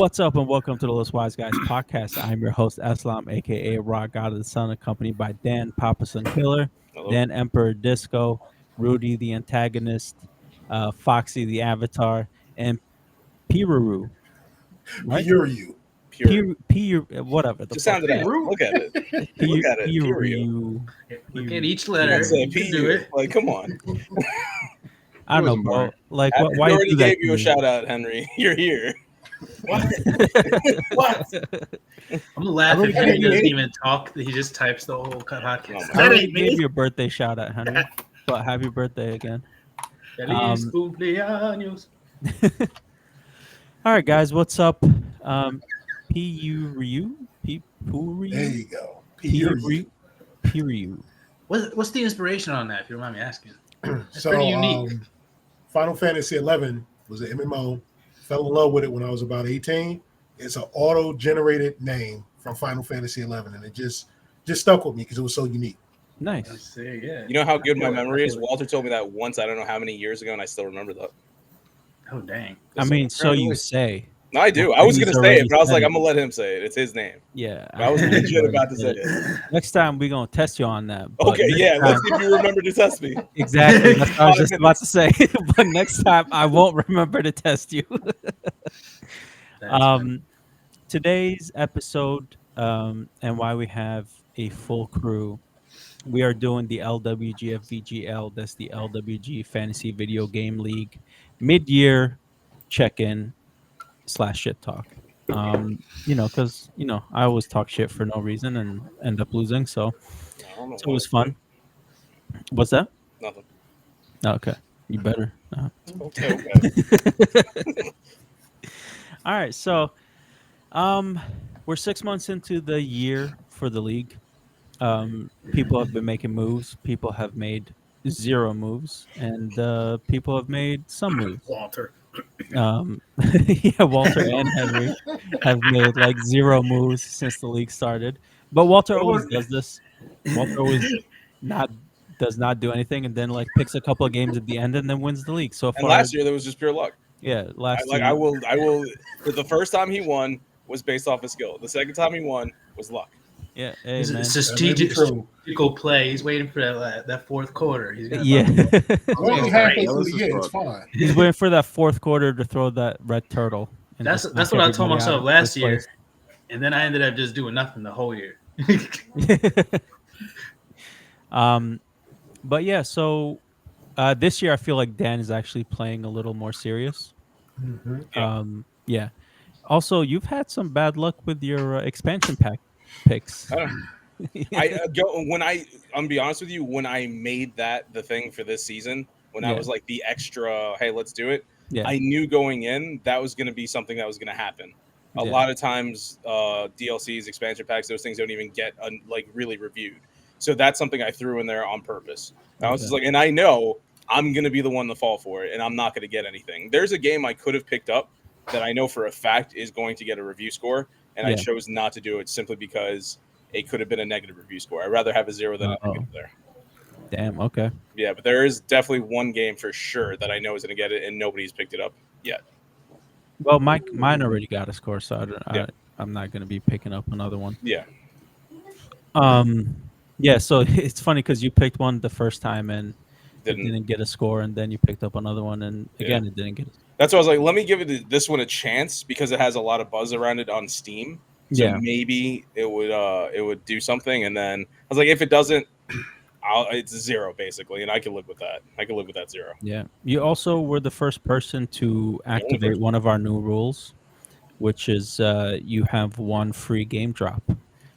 What's up, and welcome to the Los Wise Guys podcast. I'm your host, Aslam, aka Rock God of the Sun, accompanied by Dan Papason Killer, Hello. Dan Emperor Disco, Rudy the antagonist, Foxy the Avatar, and Piruru, right? Pure. Pure. Whatever the Just fuck. sounded out. Look at it. Look at it. Period. Piru. Look at each I letter. say You can do PU. it. Like, come on. I don't know, wasn't bro. boring. Like, I why you already do that gave to you a me? shout out, Henry. You're here. What? I'm laughing. I Henry don't doesn't get it. even talk. He just types the whole podcast. Oh, I That already ain't gave me. you a birthday shout out, Henry. But happy birthday again. Feliz cumpleaños. All right, guys, what's up? P.U. Ryu? P.U. There you go. P.U. Pure. P.U. What's the inspiration on that, if you don't mind me asking? It's So, pretty unique. Final Fantasy 11 was an MMO. Fell in love with it when I was about 18. It's an auto-generated name from Final Fantasy 11, and it just stuck with me because it was so unique. Nice. Let's see, yeah. You know how good my I feel it, memory I is? feel it. Walter told me that once, I don't know how many years ago, and I still remember that. Oh, dang. I mean, so you say. No, I do. I was He's going to say already it, but I was said like, it. I'm going to let him say it. It's his name. Yeah. I was He's legit already about to said say it. it. Next time, we're going to test you on that. but Okay, next yeah. time- Let's see if you remember to test me. Exactly. That's what I was 5 just about to say. But next time, I won't remember to test you. That's funny. Today's episode, and why we have a full crew, we are doing the LWGFVGL. That's the LWG Fantasy Video Game League mid-year check-in / shit talk. Because I always talk shit for no reason and end up losing. So I don't know it was fun. What's that? Nothing. Okay, you better. Okay. All right, so we're 6 months into the year for the league. People have been making moves. People have made 0 moves, and people have made some moves. Walter. Yeah, Walter and Henry have made like 0 moves since the league started. But Walter always does this. Walter always does not do anything, and then like picks a couple of games at the end and then wins the league. So far, And last year, there was just pure luck. yeah, last I year, will. The first time he won was based off of skill. The second time he won was luck. yeah, hey, It's man. a That may be true. strategical play. He's waiting for that fourth quarter. He's gonna Yeah, We're only Okay. halfway That through was the his year. It's fault. fine. he's waiting for that fourth quarter to throw that red turtle. and That's just what knock I told everybody myself out of last first year, place. and then I ended up just doing nothing the whole year. But yeah, so this year I feel like Dan is actually playing a little more serious. Yeah. Yeah. Also, you've had some bad luck with your expansion pack picks. I don't. I'm be honest with you, when I made that the thing for this season, when I Yeah. was like the extra, hey, let's do it. Yeah. I knew going in that was going to be something that was going to happen. A Yeah. lot of times, DLCs, expansion packs, those things don't even get like really reviewed. So that's something I threw in there on purpose. I was just like, and I know I'm going to be the one to fall for it, and I'm not going to get anything. There's a game I could have picked up that I know for a fact is going to get a review score, and I Yeah. chose not to do it simply because it could have been a negative review score. I'd rather have a 0 than a negative there. Damn. Okay. Yeah, but there is definitely one game for sure that I know is going to get it, and nobody's picked it up yet. Well, mine already got a score, so Yeah. I'm not going to be picking up another one. Yeah. Yeah. So it's funny because you picked one the first time and it Didn't. didn't get a score, and then you picked up another one, and again it didn't get. That's why I was like, let me give this one a chance because it has a lot of buzz around it on Steam. So Yeah. maybe it would do something. And then I was like, if it doesn't, it's 0 basically, and I can live with that. I can live with that 0. Yeah. You also were the first person to activate person. one of our new rules, which is you have 1 free game drop.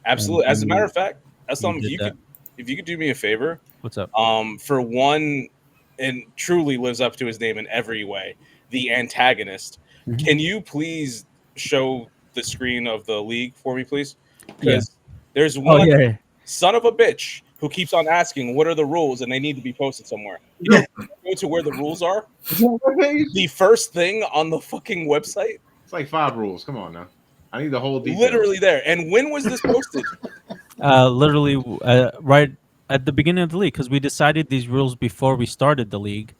Absolutely. As a And matter of fact, that's you something did if you could do me a favor, What's up? for one, and truly lives up to his name in every way, the antagonist. Mhm. Can you please show the screen of the league for me, please? Yeah. Because there's Oh one yeah. son of a bitch who keeps on asking what are the rules, and they need to be posted somewhere. Go to where the rules are. The first thing on the fucking website, It's like 5 rules. Come on now. I need the whole details. literally there. And when was this posted? Literally right at the beginning of the league, because we decided these rules before we started the league,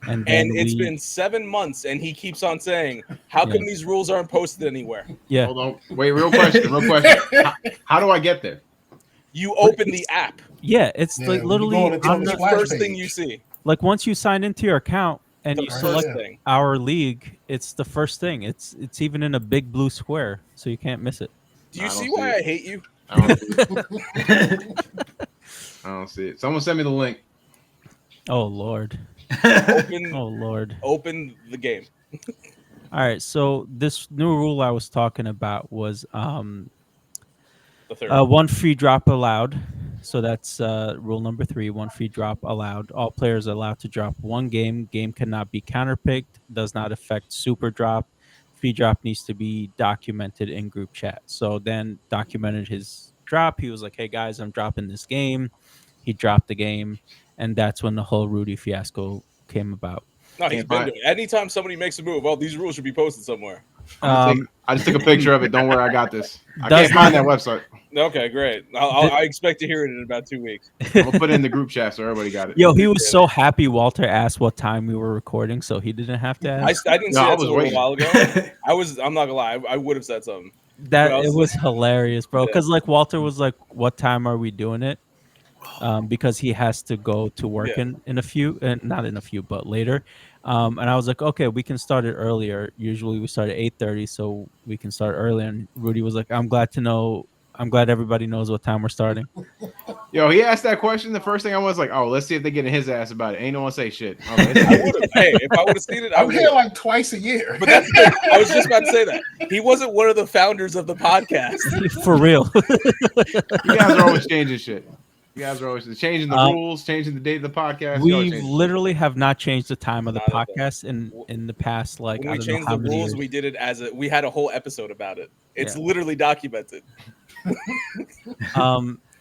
and And then it's been 7 months, and he keeps on saying, "How yeah, come these rules aren't posted anywhere?" yeah. Hold on. Wait, real question. Real question. How do I get there? You But open the it's app. yeah, it's Yeah, like when you go literally on, it's It's on on the the the splash first thing you page. see. like once you sign into your account and The you Right first select there. thing. our league, it's the first thing. It's even in a big blue square, so you can't miss it. Do you I see don't see why it. I hate you? I don't see it. I don't see it. Someone send me the link. Oh Lord. Open, Oh Lord. open the game. All right, so this new rule I was talking about was The third. one free drop allowed. So that's rule number 3. One free drop allowed. All players are allowed to drop one game. Game cannot be counterpicked. Does not affect super drop. Free drop needs to be documented in group chat. So then documented his drop. He was like, "Hey guys, I'm dropping this game." He dropped the game, and that's when the whole Rudy fiasco came about. No, he's Can't been find. doing it. Anytime somebody makes a move, oh, these rules should be posted somewhere. I'm gonna take. Um, I just took a picture of it. Don't worry, I got this. I does can't find not. that website. Okay, great. I expect to hear it in about 2 weeks. I'm gonna put it in the group chat so everybody got it. Yo, he was so happy Walter asked what time we were recording, so he didn't have to ask. I didn't No, see I that was till a little waiting. while ago. I'm not gonna lie. I would have said something. But That I it was was hilarious, bro. yeah, Because like Walter was like, "What time are we doing it?" Because he has to go to work yeah. in a few, and not in a few, but later. And I was like, "Okay, we can start it earlier. Usually we start at 8:30, so we can start earlier." And Rudy was like, "I'm glad to know. I'm glad everybody knows what time we're starting." Yo, he asked that question. The first thing I was like, oh, let's see if they get in his ass about it. Ain't no one say shit. I was like, I would have. Hey, if I would have seen it, I I'm would here have. like twice a year. But that's the thing. I was just about to say that he wasn't one of the founders of the podcast. For real. you guys are always changing shit. You guys are always changing the um, rules, changing the date of the podcast. You always we changing shit. literally have not changed the time of the Not a thing. podcast in the past, like When I we don't know changed how the many rules, years. we did it as a. We had a whole episode about it. It's Yeah. literally documented.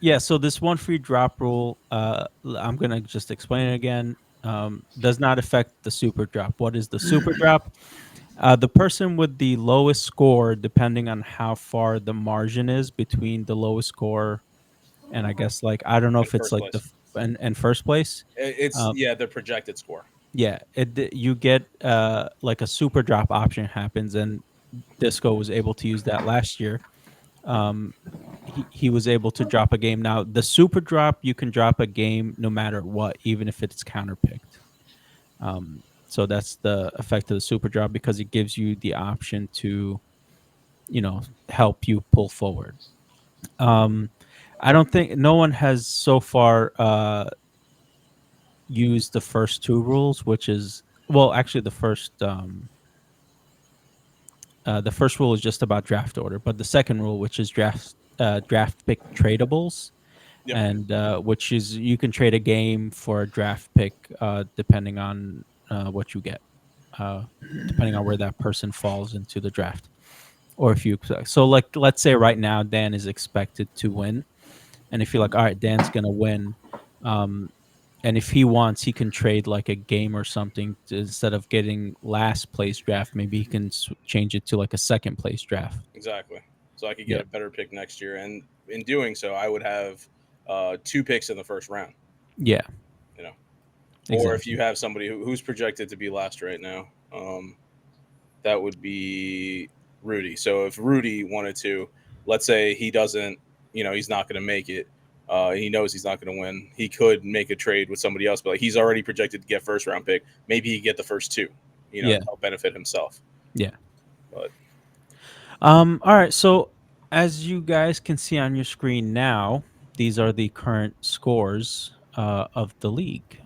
Yeah, so this one free drop rule, I'm gonna just explain it again. Does not affect the super drop. What is the super drop? The person with the lowest score, depending on how far the margin is between the lowest score and I guess like I don't know In if it's first like the place. and first place. It's Um, yeah, the projected score. yeah, you get like a super drop option happens, and Disco was able to use that last year. Um, he was able to drop a game. Now the super drop, you can drop a game no matter what, even if it's counterpicked. So that's the effect of the super drop because it gives you the option to, help you pull forward. Um, I don't think no one has so far used the first two rules, which is well, actually the first rule is just about draft order, but the second rule, which is draft pick tradables, Yep, and which is you can trade a game for a draft pick depending on what you get, uh, depending on where that person falls into the draft, or if you so like let's say right now Dan is expected to win, and if you're like, all right, Dan's gonna win, um, and if he wants, he can trade like a game or something instead of getting last place draft. Maybe he can change it to like a second place draft. exactly. So I could get Yeah, a better pick next year, and in doing so, I would have 2 picks in the first round. yeah, You know, or if exactly. you have somebody who's projected to be last right now, that would be Rudy. So if Rudy wanted to, let's say he doesn't, he's not going to make it. He knows he's not going to win. He could make a trade with somebody else, but like he's already projected to get first round pick. Maybe he get the first two, Yeah, to help benefit himself. yeah. But All right. So as you guys can see on your screen now, these are the current scores of the league.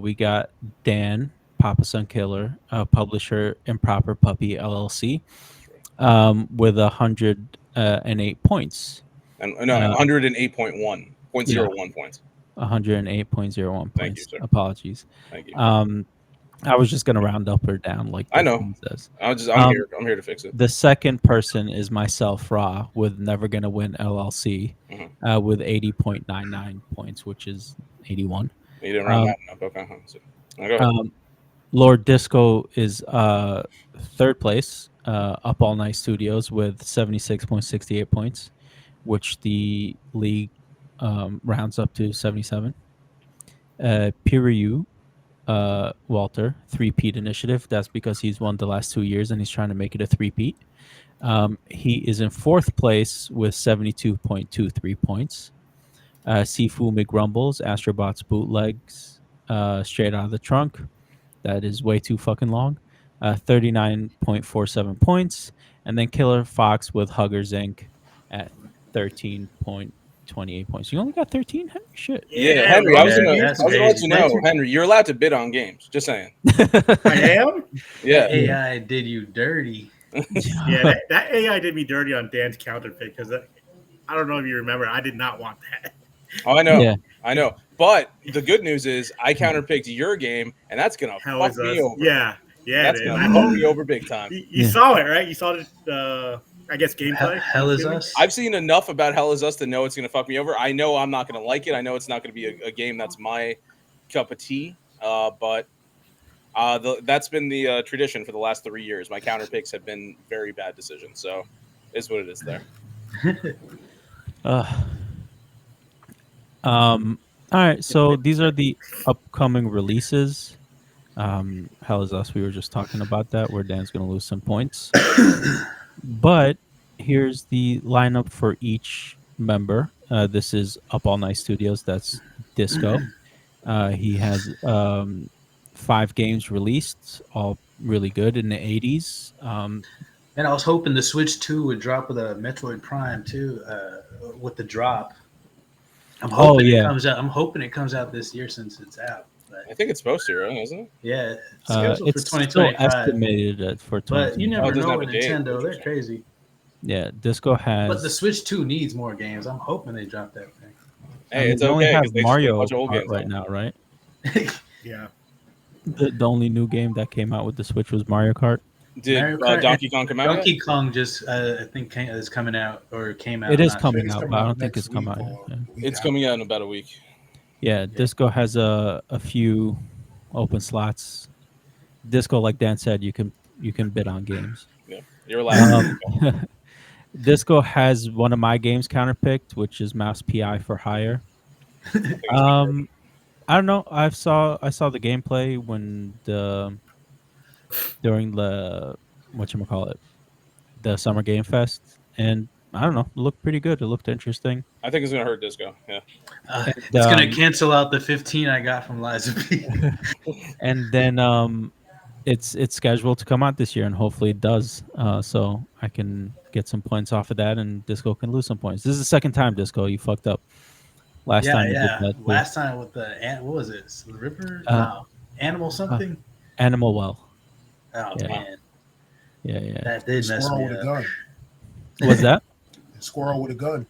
We got Dan, Papa Sun Killer, publisher Improper Puppy LLC, with 108 points. and no, Uh, 108.1.01 yeah, points. 108.01 Thank you, points. sir. Apologies. Thank you. Um, I was just gonna round up or down like I the know. thing says. I'm Um, here. I'm here to fix it. The second person is myself, Ra, with Never Gonna Win LLC, Hmm. with 80.99 points, which is 81. You didn't round Um, that up. Okay. So, now go ahead. um, Lord Disco is third place, Up All Night Studios with 76.68 points, which the league rounds up to 77. Piriu Walter, three-peat initiative. That's because he's won the last 2 years and he's trying to make it a three-peat. He is in fourth place with 72.23 points. Sifu McGrumbles, Astrobots Bootlegs, Straight Out of the Trunk. That is way too fucking long. 39.47 points. And then Killer Fox with Huggers Inc. at 13.28 points. You only got 13, Henry? Shit. Yeah, Yeah, Henry, Roger, that's I was gonna let crazy. you know, Henry, you're allowed to bid on games. Just saying. I am. Yeah. That AI did you dirty. Yeah, that AI did me dirty on Dan's counterpick because I don't know if you remember. I did not want that. Oh, I know. Yeah. I know. But the good news is I counterpicked your game, and that's gonna How fuck is me us? over. Yeah, That's it is. gonna fuck me over big time. You Yeah. saw it, right? You saw the, I guess, gameplay. Hell I'm is assuming? us. I've seen enough about Hell Is Us to know it's gonna fuck me over. I know I'm not gonna like it. I know it's not gonna be a game that's my cup of tea. But that's been the tradition for the last 3 years. My counter picks have been very bad decisions. So, is what it is there. Uh, all right. So these are the upcoming releases. Hell is Us. We were just talking about that, where Dan's going to lose some points. But here's the lineup for each member. This is Up All Night Studios. That's Disco. He has 5 games released, all really good in the 80s. And I was hoping the Switch 2 would drop with a Metroid Prime too, with the drop. I'm Oh, hoping it yeah. comes out. I'm hoping it comes out this year since it's out. But I think it's supposed to, right? Isn't it? yeah, it's scheduled for It's still 2025. estimated for But you 2025. Oh, never it doesn't know have with a date. Nintendo. They're Interesting. crazy. Yeah, Disco But the has. Switch 2 needs more games. I'm hoping they drop that thing. Hey, it's they only okay have because they just put a Mario bunch of old Kart games right on. now, right? Yeah. The only new game that came out with the Switch was Mario Kart. Did Mario Kart Donkey Kong come out Donkey yet? Kong just I think is coming out or came out. It I'm is not coming sure. out, but I don't think it's come out yet. Yeah. It's coming out in about a week. Yeah, Disco has a few open slots. Disco, like Dan said, you can bid on games. Yeah, you're allowed. Disco has one of my games counterpicked, which is Mouse PI for Hire. I think it's Um, I don't know. I saw the gameplay during the whatchamacallit, the Summer Game Fest, and I don't know, it looked pretty good. It looked interesting. I think it's gonna hurt Disco. Yeah. And It's gonna cancel out the 15 I got from Liza P. and then it's scheduled to come out this year, and hopefully it does. So I can get some points off of that, and Disco can lose some points. This is the second time, Disco, you fucked up. Last time you did that too. Last time with the what was it? River? Uh, No, animal something. Animal Well. Oh yeah. man, Yeah. that did mess Squirrel me with a up. gun. Was that? Squirrel with a gun.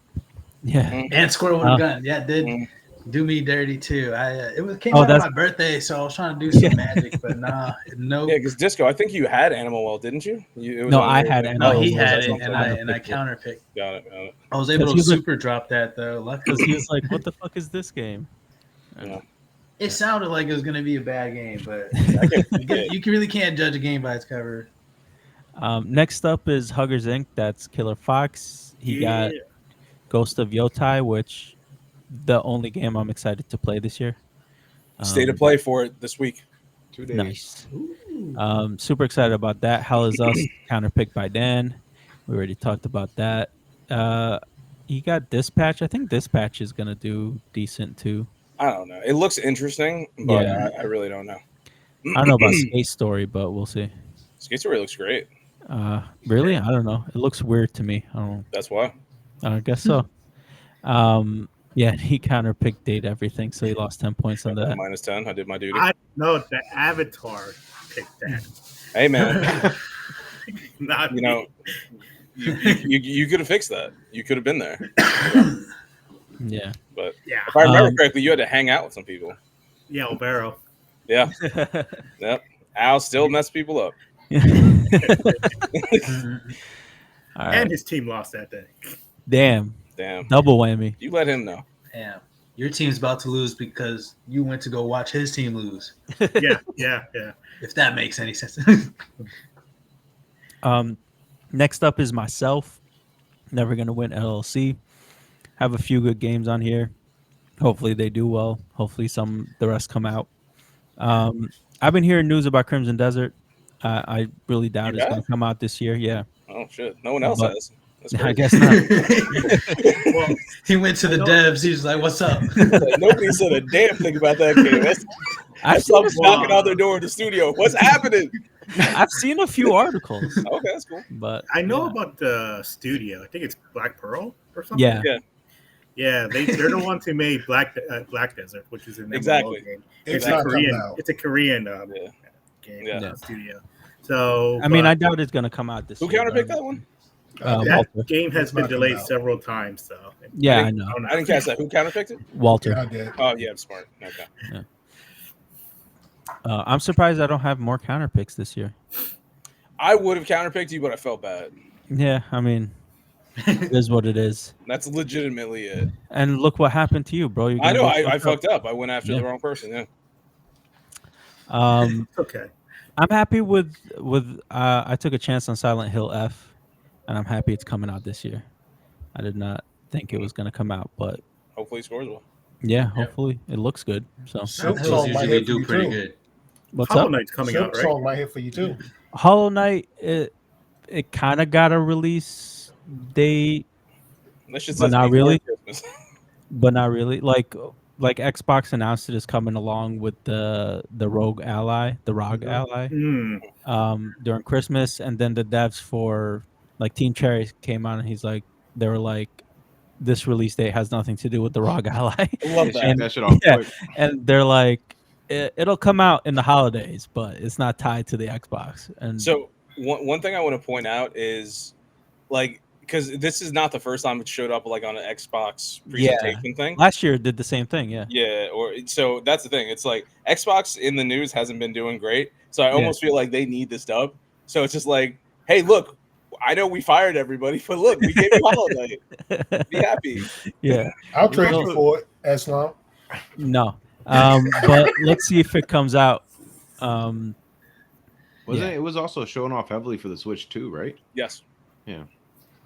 Yeah. And squirrel with a Uh, gun. Yeah, it did Mm. do me dirty too. It came Oh, out on that's- my birthday, so I was trying to do some Yeah. magic, but no. Yeah, because Disco, I think you had Animal Well, didn't you? It was No, on I your had thing. Animal No, he Well, had that's it, what and I I picked it. counterpicked. Got it. I was able 'Cause to he was like- super drop that though. Because he was like, "What the fuck is this game?" Yeah. It sounded like it was gonna be a bad game, but I can, you really can't judge a game by its cover. Next up is Huggers Inc. That's Killer Fox. He got Ghost of Yotai, which the only game I'm excited to play this year. State of play for it this week. 2 days. Nice. Super excited about that. Hell is Us, counterpicked by Dan. We already talked about that. You got Dispatch. I think Dispatch is gonna do decent too. I don't know. It looks interesting, but Yeah. I really don't know. I don't know about Space Story, but we'll see. Skate Story looks great. Really? I don't know. It looks weird to me. That's why. I guess so. Yeah, he counterpicked Date Everything, so he lost 10 points on Got that that. minus 10. I did my duty. I know the Avatar picked that. Hey, man. Not You know, you could have fixed that. You could have been there. Yeah. But Yeah. if I remember correctly, you had to hang out with some people. Yeah, Obero. Yeah. Yep. Al still messed people up. All And right. his team lost that day. Damn. Damn. Double whammy. You let him know. Damn, your team's about to lose because you went to go watch his team lose. Yeah. If that makes any sense. Next up is myself. Never Gonna Win LLC. Have a few good games on here. Hopefully they do well. Hopefully the rest come out. I've been hearing news about Crimson Desert. I really doubt You it's going have? to come out this year. Yeah, Oh shit! No one else but has. That's I crazy. guess not. Well, He went to I the know- devs. He's like, "What's up?" Nobody said a damn thing about that game. I've That's seen something knocking on their door in the studio. What's happening? I've seen a few articles, Okay, that's cool. but I know yeah. about the studio. I think it's Black Pearl or something. Yeah. Yeah. Yeah, they're the ones who made Black Desert, which is an Exactly. MMO game. It's a not Korean. coming out. It's a Korean Yeah. game Yeah. studio. So I mean, but I doubt it's going to come out this Who year. counterpicked that one? that Walter. game has It's been not coming delayed out. several times. So Yeah, I didn't- know. I didn't catch that. Who counterpicked it? Walter. Yeah, I did. Oh yeah, I'm smart. Okay. I'm surprised I don't have more counter picks this year. I would have counterpicked you, but I felt bad. Yeah, I mean, it is what it is. That's legitimately it. And look what happened to you, bro. You I know. got I fucked up. I went after Yeah. the wrong person. Yeah. it's okay. I'm happy with I took a chance on Silent Hill F, and I'm happy it's coming out this year. I did not think it was gonna come out, but Hopefully, he scores well. yeah, hopefully it looks good. So Silk Hills Song might usually hit for do you pretty too. good. what's Hollow up? Knight's coming Silk out, right? Song might hit for you too. Hollow Knight, it kind of got a release date, That shit But says not before really. Christmas. but not really. Like Xbox announced it is coming along with the Rogue Ally, the ROG Ally, during Christmas, and then the devs for like Team Cherry came out and they were like, this release date has nothing to do with the ROG Ally. I love Yeah, that. shake that shit off Yeah. quick. And they're like, it'll come out in the holidays, but it's not tied to the Xbox. And So one thing I want to point out is like because this is not the first time it showed up like on an Xbox presentation thing. last year it did the same thing. Yeah. Yeah, or so that's the thing. It's like Xbox in the news hasn't been doing great, so I almost feel like they need this dub. So it's just like, hey, look, I know we fired everybody, but look, we gave you Holiday. Be happy. Yeah. I'll trade Well- you for it, Aslam. No. But let's see if it comes out. Wasn't Yeah. it? It was also showing off heavily for the Switch too, right? Yes.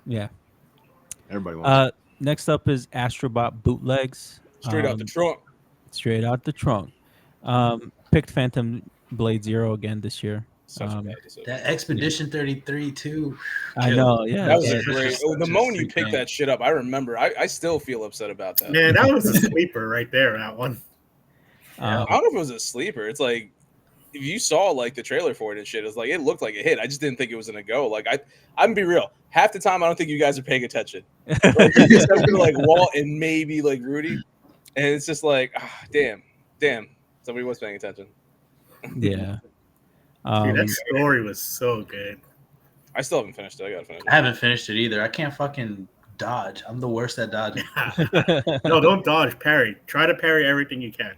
Yeah. Everybody wants. Next up is Astrobot Bootlegs. Straight out the trunk. Straight out the trunk. Picked Phantom Blade Zero again this year. Such a bad decision. That Expedition 33 too. I know. Yeah. That was yeah. a great. Just- Oh, the just moment you freaking picked out. that shit up, I remember. I still feel upset about that. Man, that was a sleeper right there. That one. Um, I don't know if it was a sleeper. It's like if you saw like the trailer for it and shit, it's like it looked like a hit. I just didn't think it was gonna go. Like I'm gonna be real. Half the time, I don't think you guys are paying attention. Like, except for like Walt and maybe like Rudy, and it's just like, damn, somebody was paying attention. yeah. Dude, that story was so good. I still haven't finished it. I gotta finish I haven't finished it either. I can't fucking dodge. I'm the worst at dodging. No, don't dodge, parry. Try to parry everything you can.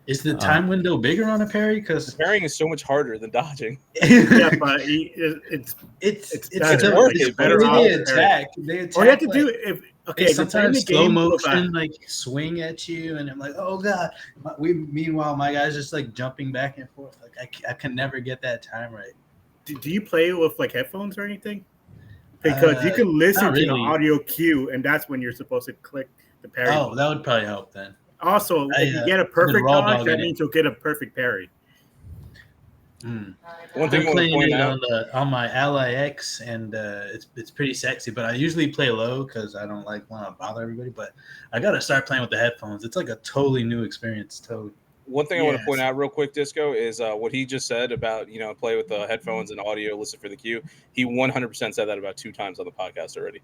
Is the time window bigger on a parry? Because Parrying is so much harder than dodging. Yeah, but it's it's better. work it's it, better but they it's attack. They attack. all you have to like, do if they okay, the time sometimes the slow game goes motion back. like swing at you, and I'm like, oh god. Meanwhile, my guy's just like jumping back and forth. Like I can never get that time right. Do you play with like headphones or anything? Because you can listen not to the really. audio cue, and that's when you're supposed to click the parry. Oh, button. that would probably help then. Also, I, if you get a perfect raw dodge, dog that in it. means you'll get a perfect parry. Mm. One I've thing been I want to playing point it out. on my Ally X, and it's pretty sexy. But I usually play low because I don't like want to bother everybody. But I gotta start playing with the headphones. It's like a totally new experience. Totally. One thing I want to Yes. point out real quick, Disco, is what he just said about play with the headphones and audio, listen for the cue. He 100% said that about 2 times on the podcast already.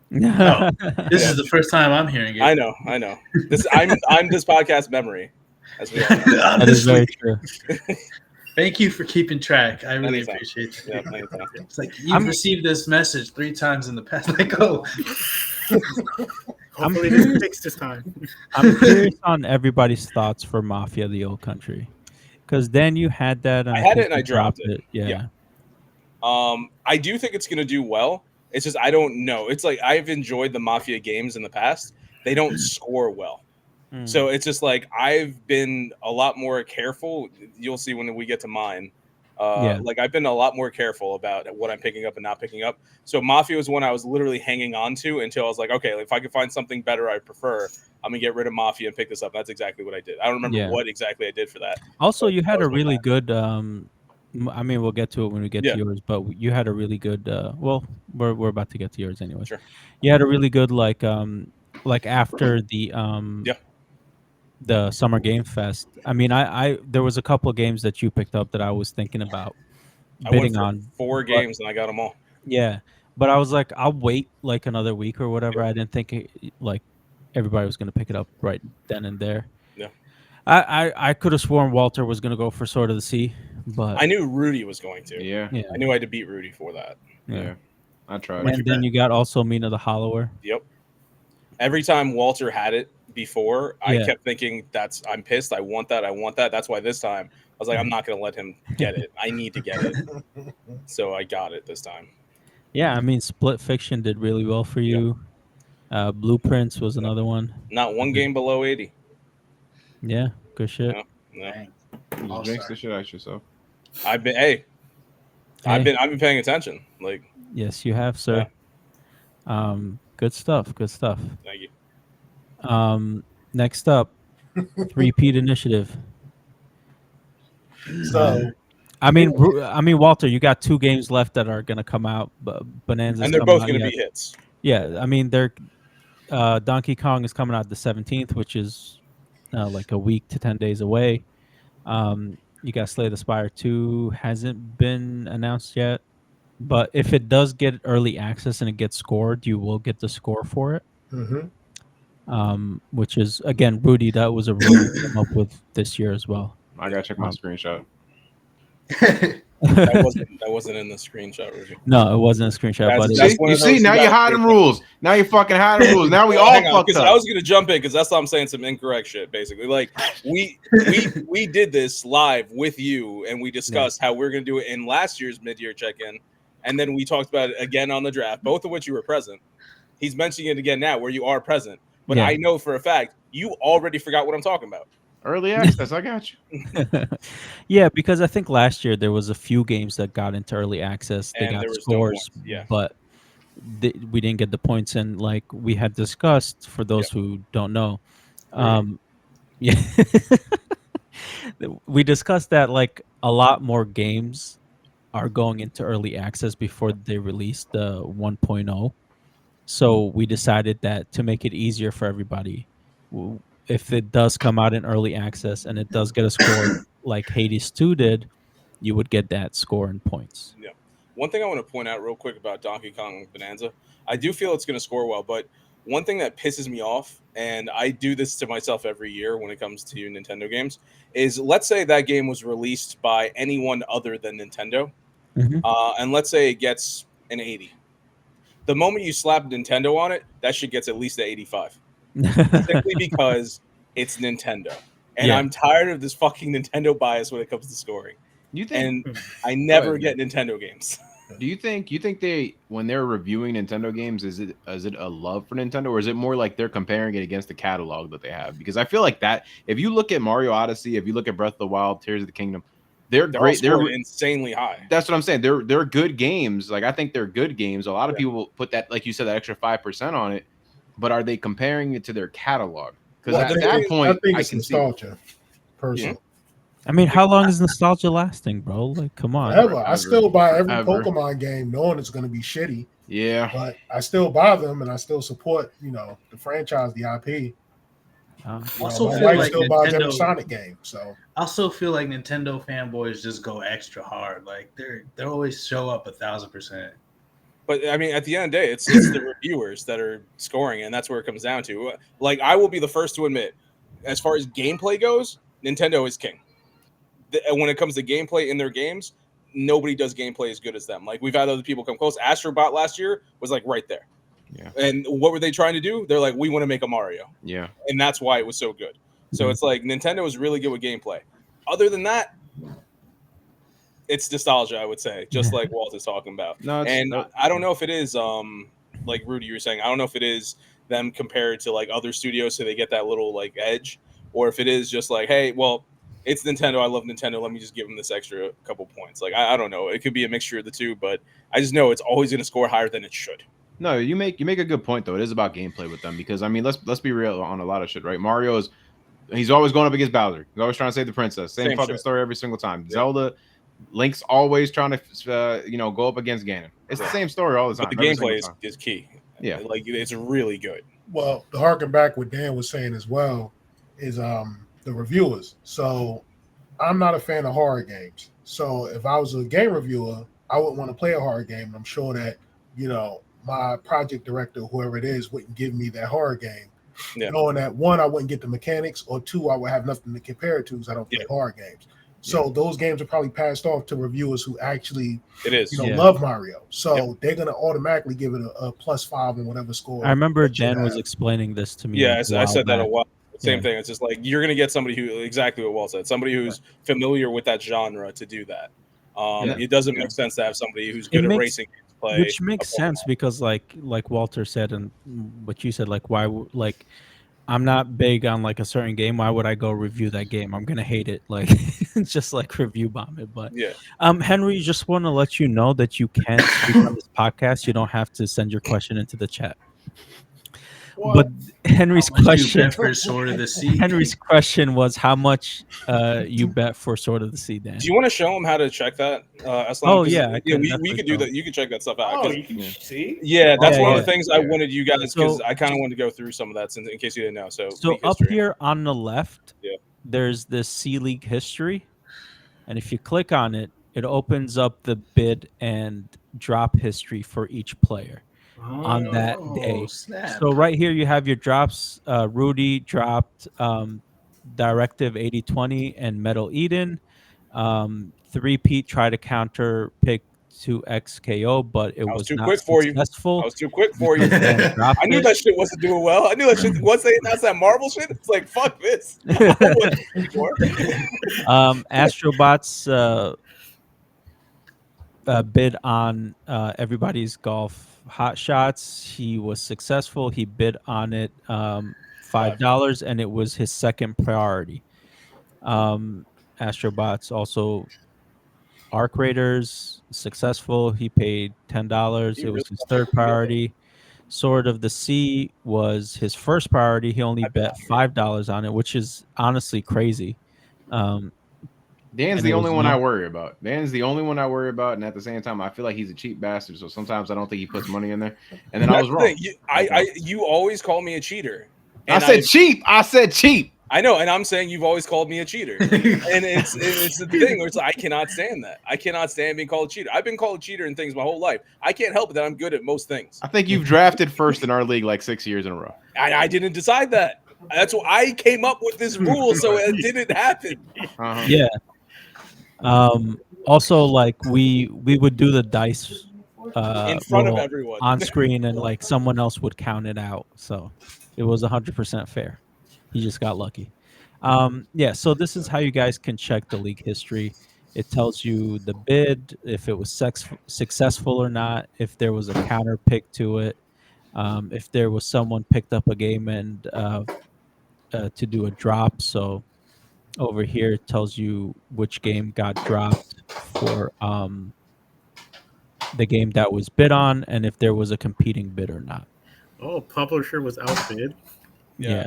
This is the first time I'm hearing it. I know. This I'm this podcast memory, as we all know. That is very true. Thank you for keeping track. I really Anytime. appreciate it. Yeah, anytime. It's like you've received this message 3 times in the past. Like, oh, Hopefully, this fixed this time. I'm curious on everybody's thoughts for Mafia: The Old Country, because then you had that. And I had think it and you I dropped it. Yeah. I do think it's gonna do well. It's just I don't know. It's like I've enjoyed the Mafia games in the past. They don't score well. Mm. So it's just like I've been a lot more careful. You'll see when we get to mine Yeah. Like I've been a lot more careful about what I'm picking up and not picking up. So Mafia was one I was literally hanging on to until I was like, okay, if I could find something better I prefer, I'm gonna get rid of Mafia and pick this up. That's exactly what I did. I don't remember Yeah. what exactly I did for that. Also, But you that had was a my really plan. good. I mean, we'll get to it when we get Yeah. to yours, but you had a really good. Well, we're about to get to yours anyways. Sure. You had a really good like after Yeah. the Summer Game Fest. I mean, I there was a couple of games that you picked up that I was thinking about I went bidding for on, 4 but games and I got them all. yeah, but I was like, I'll wait like another week or whatever. Yeah. I didn't think like everybody was gonna pick it up right then and there. Yeah. I could have sworn Walter was gonna go for Sword of the Sea, but I knew Rudy was going to. Yeah, yeah, I knew I had to beat Rudy for that. yeah. yeah. I tried. What'd you And then bet? you got also Mina the Hollower. Yep. Every time Walter had it before, I Yeah. kept thinking I'm pissed. I want that. I want that. That's why this time I was like, I'm not going to let him get it. I need to get it. So I got it this time. Yeah, I mean, Split Fiction did really well for Yep. you. Blueprints was Yep. another one. Not one Mhm. game below 80. Yeah, good shit. No. No. Dang. You All-star. jinx the shit out of yourself. I've been Hey, I've been paying attention. Like, yes, you have, sir. Good stuff. Good stuff. thank you. Next up, Three-Peat Initiative. So I mean, Walter, you got 2 games left that are gonna come out. But Bonanza's And they're coming both out going to yet. be hits. Yeah, I mean, they're Donkey Kong is coming out the 17th, which is like a week to 10 days away. You got Slay the Spire 2 hasn't been announced yet, but if it does get early access and it gets scored, you will get the score for it. mhm. Which is again, Rudy, that was a rule you came up with this year as well. I gotta check my Um, screenshot. That wasn't in the screenshot, Rudy. No, it wasn't a screenshot, That's- but that's it, one You of see, those now you you're gotta hiding pay rules. Now you're fucking hiding rules. Now we Well, all hang on, fucked because up. I was gonna jump in because that's why I'm saying some incorrect shit. Basically, like we did this live with you, and we discussed how we're gonna do it in last year's mid-year check-in, and then we talked about it again on the draft, both of which you were present. He's mentioning it again now, where you are present, but Yeah. I know for a fact you already forgot what I'm talking about. Early access. I got you. yeah, because I think last year there was a few games that got into early access. They And got there was no scores, points, yeah. but we didn't get the points. And like we had discussed, for those who don't know, yeah, we discussed that like a lot more games are going into early access before they release the 1.0. So we decided that to make it easier for everybody, if it does come out in early access and it does get a score like Hades 2 did, you would get that score and points. Yeah. One thing I want to point out real quick about Donkey Kong Bonanza, I do feel it's going to score well, but one thing that pisses me off, and I do this to myself every year when it comes to Nintendo games, is let's say that game was released by anyone other than Nintendo, Mhm. and let's say it gets an 80. The moment you slap Nintendo on it, that shit gets at least an 85. Simply because it's Nintendo. And Yeah. I'm tired of this fucking Nintendo bias when it comes to scoring. You think? And I never ahead, get Nintendo games. Do you think they, when they're reviewing Nintendo games, is it a love for Nintendo, or is it more like they're comparing it against the catalog that they have? Because I feel like that if you look at Mario Odyssey, if you look at Breath of the Wild, Tears of the Kingdom, they're They're great. all scored insanely high. That's what I'm saying. They're good games. Like I think they're good games. A lot of people put that, like you said, that extra 5% on it. But are they comparing it to their catalog? Because Well, at the that thing is, point, I think I it's can see. nostalgia, personally. I mean, how long is nostalgia lasting, bro? Like, come on. Forever. I still buy every Forever. Pokemon game knowing it's going to be shitty, Yeah. but I still buy them and I still support, the franchise, the IP. Also My feel wife like still buys every Nintendo- Sonic game. So I also feel like Nintendo fanboys just go extra hard. Like they always show up 1,000%. But I mean, at the end of the day, it's the reviewers that are scoring, and that's where it comes down to. Like, I will be the first to admit, as far as gameplay goes, Nintendo is king. When it comes to gameplay in their games, nobody does gameplay as good as them. Like, we've had other people come close. Astrobot last year was like right there. Yeah. And what were they trying to do? They're like, we want to make a Mario. Yeah. And that's why it was so good. So it's like Nintendo is really good with gameplay. Other than that, it's nostalgia, I would say, just like Walt is talking about. No, and I don't know if it is, like Rudy, you were saying, I don't know if it is them compared to like other studios, so they get that little like edge, or if it is just like, hey, well, it's Nintendo. I love Nintendo. Let me just give them this extra couple points. Like I don't know. It could be a mixture of the two, but I just know it's always going to score higher than it should. No, you make a good point though. It is about gameplay with them because I mean, let's be real on a lot of shit, right? Mario is he's always going up against Bowser. He's always trying to save the princess. Same fucking shit. story every single time. Yep. Zelda, Link's always trying to go up against Ganon. It's the same story all the time. But the gameplay is key. Yeah, like it's really good. Well, to harken back what Dan was saying as well is the reviewers. So I'm not a fan of horror games. So if I was a game reviewer, I wouldn't want to play a horror game. And I'm sure that, my project director, whoever it is, wouldn't give me that horror game. Yeah. Knowing that one, I wouldn't get the mechanics, or two, I would have nothing to compare it to because I don't play horror games. So those games are probably passed off to reviewers who actually love Mario. So they're gonna automatically give it a +5 and whatever score. I remember Dan was explaining this to me. Yeah, I said that a while. Same thing. It's just like you're gonna get somebody who exactly what Walt said. Somebody who's familiar with that genre to do that. It doesn't make sense to have somebody who's good at racing games play, which makes sense because like Walter said and what you said, like why like I'm not big on like a certain game. Why would I go review that game? I'm gonna hate it. Like just like review bomb it. But Henry, just want to let you know that you can't speak on this podcast. You don't have to send your question into the chat. What? But Henry's question for Sword of the Sea. Henry's question was how much you bet for Sword of the Sea, Dan. Do you want to show him how to check that? Oh yeah, we could do that. You can check that stuff out. Oh, you can see. Yeah, that's one of the things I wanted you guys because I kind of wanted to go through some of that in case you didn't know. So up here on the left, there's this Sea League history, and if you click on it, it opens up the bid and drop history for each player. On that day. Snap. So right here you have your drops. Rudy dropped Directive 8020 and Metal Eden. 3Pete tried to counter pick 2XKO, but it was too not quick successful. I was too quick for you. I knew that shit wasn't doing well. I knew that shit once they announced that Marvel shit, it's like fuck this. Astrobots bid on everybody's golf hot shots. He was successful. He bid on it $5, and it was his second priority. Astrobots also Arc Raiders successful. He paid $10. It was his third priority. Sword of the Sea was his first priority. He only bet $5 on it, which is honestly crazy. Dan's the only one I worry about. Dan's the only one I worry about, and at the same time, I feel like he's a cheap bastard. So sometimes I don't think he puts money in there. And then I was wrong. You always call me a cheater. I said cheap. I said cheap. I know, and I'm saying you've always called me a cheater, and it's the thing where it's like, I cannot stand that. I cannot stand being called a cheater. I've been called a cheater in things my whole life. I can't help it that I'm good at most things. I think you've drafted first in our league like 6 years in a row. I didn't decide that. That's why I came up with this rule, so it didn't happen. Yeah. Also, like we would do the dice in front of everyone on screen, and like someone else would count it out, so it was 100% fair. He just got lucky. So this is how you guys can check the league history. It tells you the bid, if it was successful or not, if there was a counter pick to it, if there was someone picked up a game and to do a drop. So over here it tells you which game got dropped for the game that was bid on, and if there was a competing bid or not. Oh, publisher was outbid. Yeah.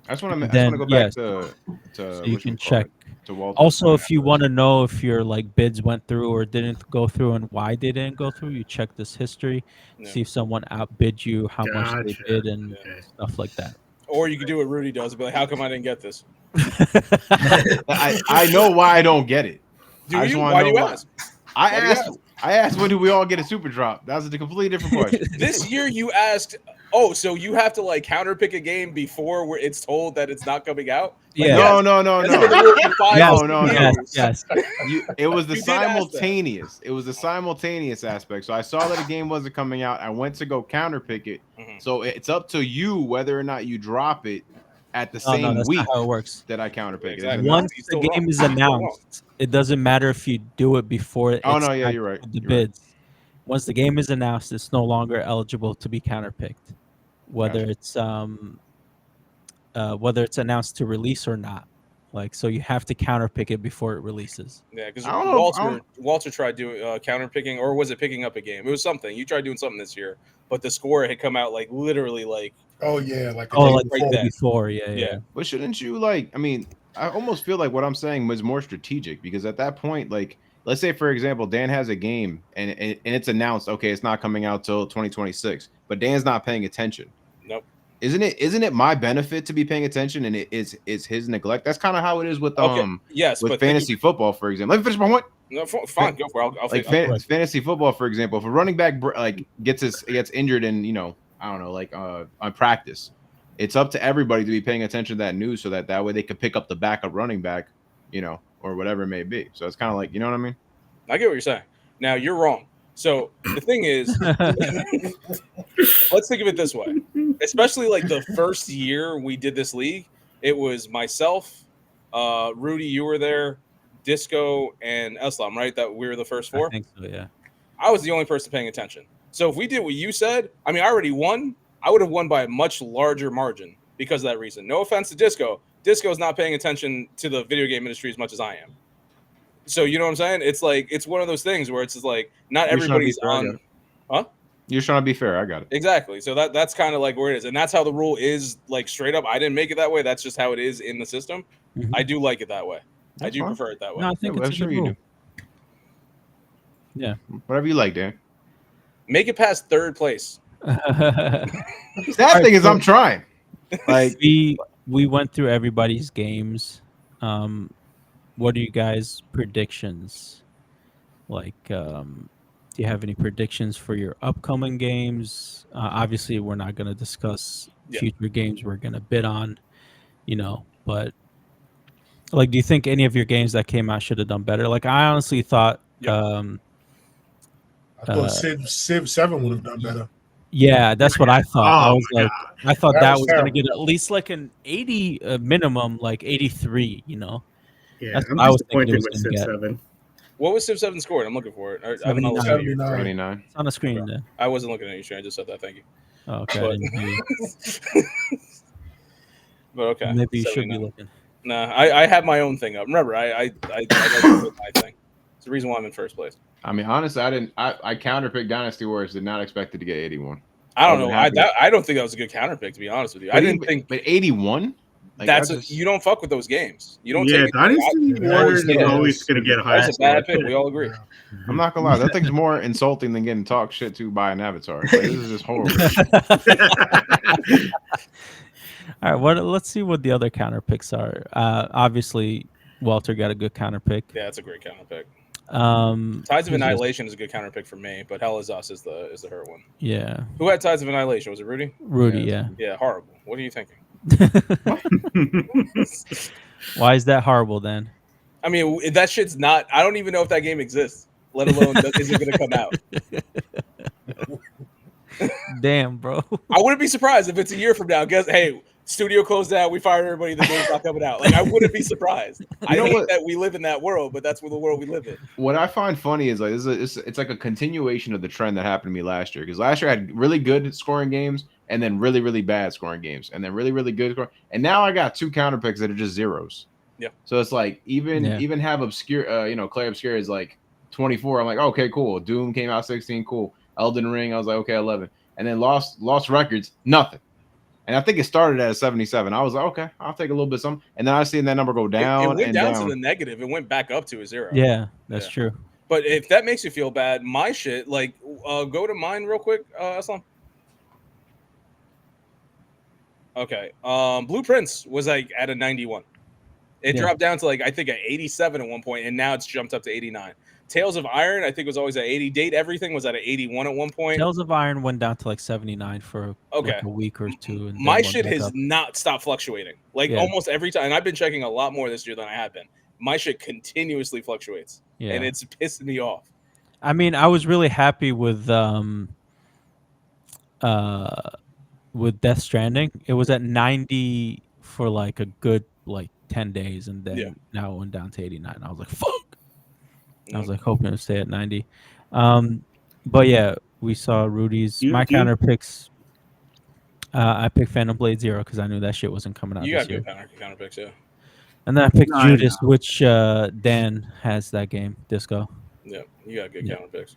I just want to go back to so you can check. To Walter. Also, if you want to know if your like bids went through or didn't go through and why they didn't go through, you check this history, see if someone outbid you, how much they bid, and stuff like that. Or you could do what Rudy does and be like, how come I didn't get this? I know why I don't get it. Why do you ask? I asked when do we all get a super drop? That was a completely different question. This year you asked, so you have to like counter pick a game before where it's told that it's not coming out? Like, No. Yes. It was the simultaneous. It was the simultaneous aspect. So I saw that a game wasn't coming out. I went to go counter pick it. Mm-hmm. So it's up to you whether or not you drop it at the same week how it works. That I counter pick. Exactly. Once the game is announced, it doesn't matter if you do it before. You're right. The bids. Right. Once the game is announced, it's no longer eligible to be counter picked, whether it's announced to release or not. Like, so you have to counter pick it before it releases. Yeah, because I don't know. I don't, Walter tried doing counter picking, or was it picking up a game? It was something. You tried doing something this year, but the score had come out like literally like Oh yeah, like a Oh, day like right before. then. before, yeah, yeah. Yeah. but shouldn't you like? I mean, I almost feel like what I'm saying was more strategic because at that point, like, let's say for example, Dan has a game and it's announced, okay, it's not coming out till 2026, but Dan's not paying attention. Nope. Isn't it my benefit to be paying attention and it is his neglect? That's kind of how it is Okay. Yes, with but think fantasy football, for example. Let me finish my point. no, fine, go for it. I'll Like Right. fantasy football, for example, if a running back like gets injured and I don't know, like on practice, it's up to everybody to be paying attention to that news so that way they could pick up the backup running back, or whatever it may be. So it's kind of like, you know what I mean? I get what you're saying. Now you're wrong. So the thing is, let's think of it this way. Especially like the first year we did this league, it was myself, Rudy, you were there, Disco, and Eslam, right? That we were the first I four. think so, yeah. I was the only person paying attention. So if we did what you said, I mean, I already won. I would have won by a much larger margin because of that reason. No offense to Disco. Disco is not paying attention to the video game industry as much as I am. So you know what I'm saying? It's like it's one of those things where it's just like not You're trying to be everybody's fair, I got on. it. Huh? You're trying to be fair. I got it. Exactly. So that's kind of like where it is, and that's how the rule is. Like straight up, I didn't make it that way. That's just how it is in the system. Mhm. I do like it that way. I That's do fine. prefer it that way. No, I think Yeah, it's I'm a sure good you rule. do. Yeah. Whatever you like, Dan. Make it past third place. Sad Alright, thing is, so- I'm trying. Like, we went through everybody's games. What are you guys' predictions? Like, do you have any predictions for your upcoming games? Obviously, we're not going to discuss Yeah. future games we're going to bid on, but like, do you think any of your games that came out should have done better? Like, I honestly thought, Yeah. I thought Civ 7 would have done better. yeah, that's what I thought. I Oh was my like, god. I thought That that was was going to terrible. get at least like an 80 minimum, like 83, Yeah, That's I'm what I was thinking it disappointed was with going to Civ get. 7. What was Civ 7 scored? I'm looking for it. I'm not 79. looking at you. 79. 79. It's on the screen Okay. there. I wasn't looking at you, Shane. I just said that. Thank you. Oh, okay, I But, didn't hear you. but okay. Maybe you should be 79. looking. Nah, I have my own thing up. Remember, I like to do my thing. It's the reason why I'm in first place. I mean, honestly, I counterpicked Dynasty Wars. Did not expect it to get 81. I don't wasn't know. happy. I don't think that was a good counter pick, to be honest with you. I didn't think But 81. Like, you don't fuck with those games. You don't Yeah, take it. Dynasty Yeah, Warriors that is was- always going to get a high That was a score. bad pick. We all agree. Yeah. I'm not gonna lie, that thing's more insulting than getting talked shit to by an avatar. Like, this is just horrible. All right, let's see what the other counter picks are. Obviously, Walter got a good counter pick. Yeah, it's a great counter pick. Tides Tides of Annihilation is a good counter pick for me, but Hell is Us is the hurt one. Yeah, Who had Tides of Annihilation? Was it Rudy? Rudy. Yeah. Yeah, horrible. What are you thinking? Why is that horrible then? I mean, that shit's not. I don't even know if that game exists, let alone is it going to come out. Damn, bro. I wouldn't be surprised if it's a year from now. Guess, hey, studio closed down. We fired everybody. The game's not coming out. Like, I wouldn't be surprised. I know hate what? that we live in that world, but that's the world we live in. What I find funny is like it's like a continuation of the trend that happened to me last year. Because last year I had really good scoring games and then really, really bad scoring games, and then really, really good scoring. And now I got two counter picks that are just zeros. Yeah. So it's like even have obscure Clay Obscure is like 24. I'm like, okay, cool. Doom came out 16, cool. Elden Ring, I was like, okay, 11. And then Lost Records, nothing. And I think it started at 77. I was like, okay, I'll take a little bit some. And then I seen that number go down. It went and down, down to the negative. It went back up to a 0. Yeah, that's Yeah. true. But if that makes you feel bad, my shit, like, go to mine real quick, Aslam. Okay. Blueprints was like at a 91. It Yeah. dropped down to like I think at 87 at one point, and now it's jumped up to 89. Tales of Iron, I think was always at 80. Date Everything was at an 81 at one point. Tales of Iron went down to like 79 for Okay. like a week or two. And then My went shit back has up. not stopped fluctuating. Like Yeah. almost every time, and I've been checking a lot more this year than I have been. My shit continuously fluctuates, Yeah. and it's pissing me off. I mean, I was really happy with Death Stranding. It was at 90 for like a good like 10 days, and then Yeah. now it went down to 89. I was like, fuck. I was Yeah. like hoping to stay at 90. But yeah, we saw Rudy's You- my you- counter picks. I picked Phantom Blade Zero because I knew that shit wasn't coming out You this got year. good counter picks, yeah. And then I picked No, I Judas, know. which Dan has that game, Disco. Yeah, you got good Yeah. counter picks.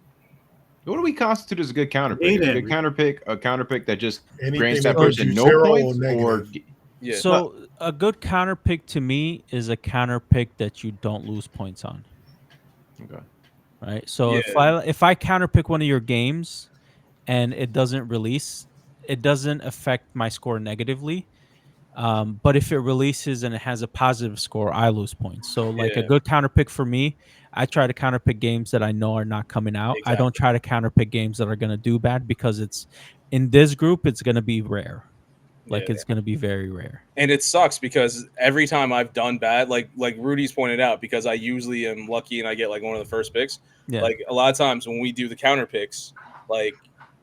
What do we constitute as a good counter pick? Is a good counter pick a counter pick that just Anything grants that that gives person you no 0 or points, or negative. Yeah. So a good counter pick to me is a counter pick that you don't lose points on. okay. Right. So Yeah. if I counter pick one of your games and it doesn't release, it doesn't affect my score negatively. But if it releases and it has a positive score, I lose points. So like a Yeah. good counter pick for me, I try to counter pick games that I know are not coming out. I don't Exactly. try to counter pick games that are going to do bad because it's in this group, it's going to be rare. Yeah. Like it's going to be very rare. And it sucks because every time I've done bad, like Rudy's pointed out, because I usually am lucky and I get like one of the first picks. Yeah. Like a lot of times when we do the counter picks, like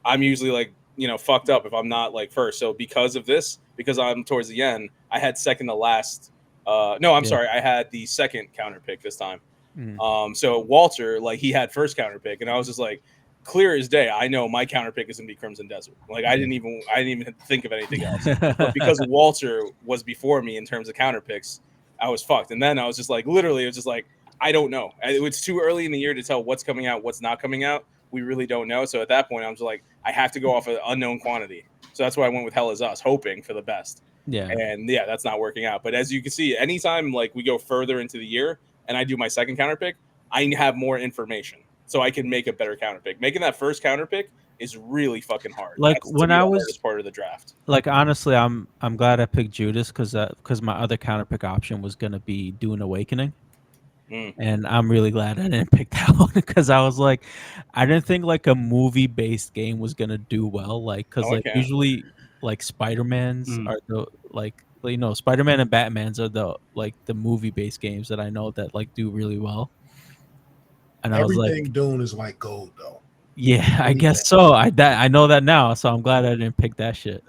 I'm usually like fucked up if I'm not like first. So because of this, because I'm towards the end, I had second to last. No, I'm Yeah. sorry, I had the second counter pick this time. Mhm. So Walter, like he had first counter pick, and I was just like, clear as day, I know my counter pick is gonna be Crimson Desert. Like I didn't even think of anything else. But because Walter was before me in terms of counter picks, I was fucked. And then I was just like, literally, it was just like, I don't know. It's too early in the year to tell what's coming out, what's not coming out. We really don't know. So at that point, I'm just like, I have to go off an unknown quantity. So that's why I went with Hell Is Us, hoping for the best. Yeah. And yeah, that's not working out. But as you can see, anytime like we go further into the year and I do my second counter pick, I have more information. So I can make a better counter pick. Making that first counter pick is really fucking hard. Like That's, when to me, I the was hardest part of the draft. like honestly, I'm glad I picked Judas because my other counter pick option was gonna be Dune Awakening. And I'm really glad I didn't pick that one because I was like, I didn't think like a movie based game was gonna do well. Like, because like usually like Spider-Man's are the Spider-Man and Batman's are the movie based games that I know that like do really well. And I was like, Everything Dune is like gold though. yeah, I guess so. I know that now, so I'm glad I didn't pick that shit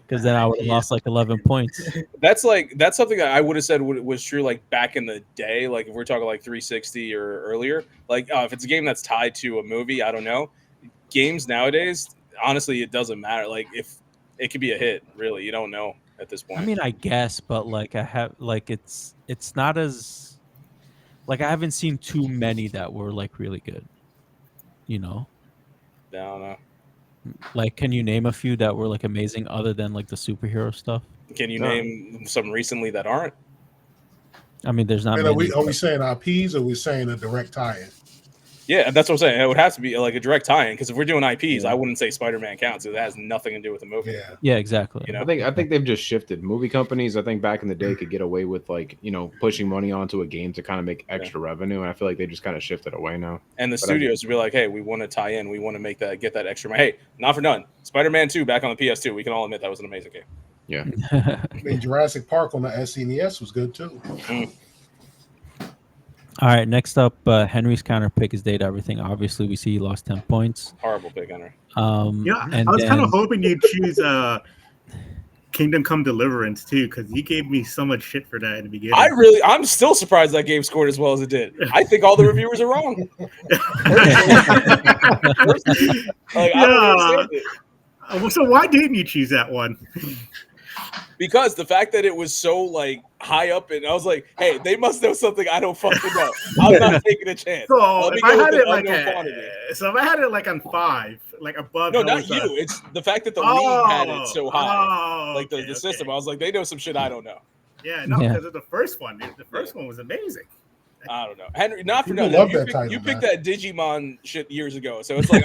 because then I would have lost like 11 points. That's something that I would have said was true like back in the day. Like if we're talking like 360 or earlier, like if it's a game that's tied to a movie, I don't know. Games nowadays, honestly, it doesn't matter. Like if it could be a hit, really, you don't know at this point. I mean, I guess, but like I have like it's not as like I haven't seen too many that were like really good. You know? I don't know. Like, can you name a few that were like amazing other than like the superhero stuff? Can you name some recently that aren't? I mean, there's not And many. are we saying IPs or are we saying a direct tie-in? Yeah, that's what I'm saying. It would have to be like a direct tie-in because if we're doing IPs, I wouldn't say Spider-Man counts. It has nothing to do with the movie. Yeah, exactly. You know? I think they've just shifted. Movie companies, I think back in the day could get away with like, pushing money onto a game to kind of make extra revenue. And I feel like they just kind of shifted away now. And the studios would be like, hey, we want to tie in. We want to get that extra money. Hey, not for none. Spider-Man 2 back on the PS2. We can all admit that was an amazing game. Yeah. I mean, Jurassic Park on the SNES was good too. All right, next up, Henry's counter pick is Data Everything. Obviously, we see he lost 10 points. Horrible pick, Henry. Yeah, and I was kind of hoping you'd choose Kingdom Come Deliverance too, because you gave me so much shit for that in the beginning. I'm still surprised that game scored as well as it did. I think all the reviewers are wrong. I don't understand it. So why didn't you choose that one? Because the fact that it was so like high up, and I was like, "Hey, they must know something I don't fucking know." I'm not taking a chance. So if I had it like on 5, like above. No, not you. It's the fact that the league had it so high, like the system. I was like, they know some shit I don't know. Yeah, no, because of the first one. The first one was amazing. I don't know, Henry. Not for nothing. You picked that Digimon shit years ago, so it's like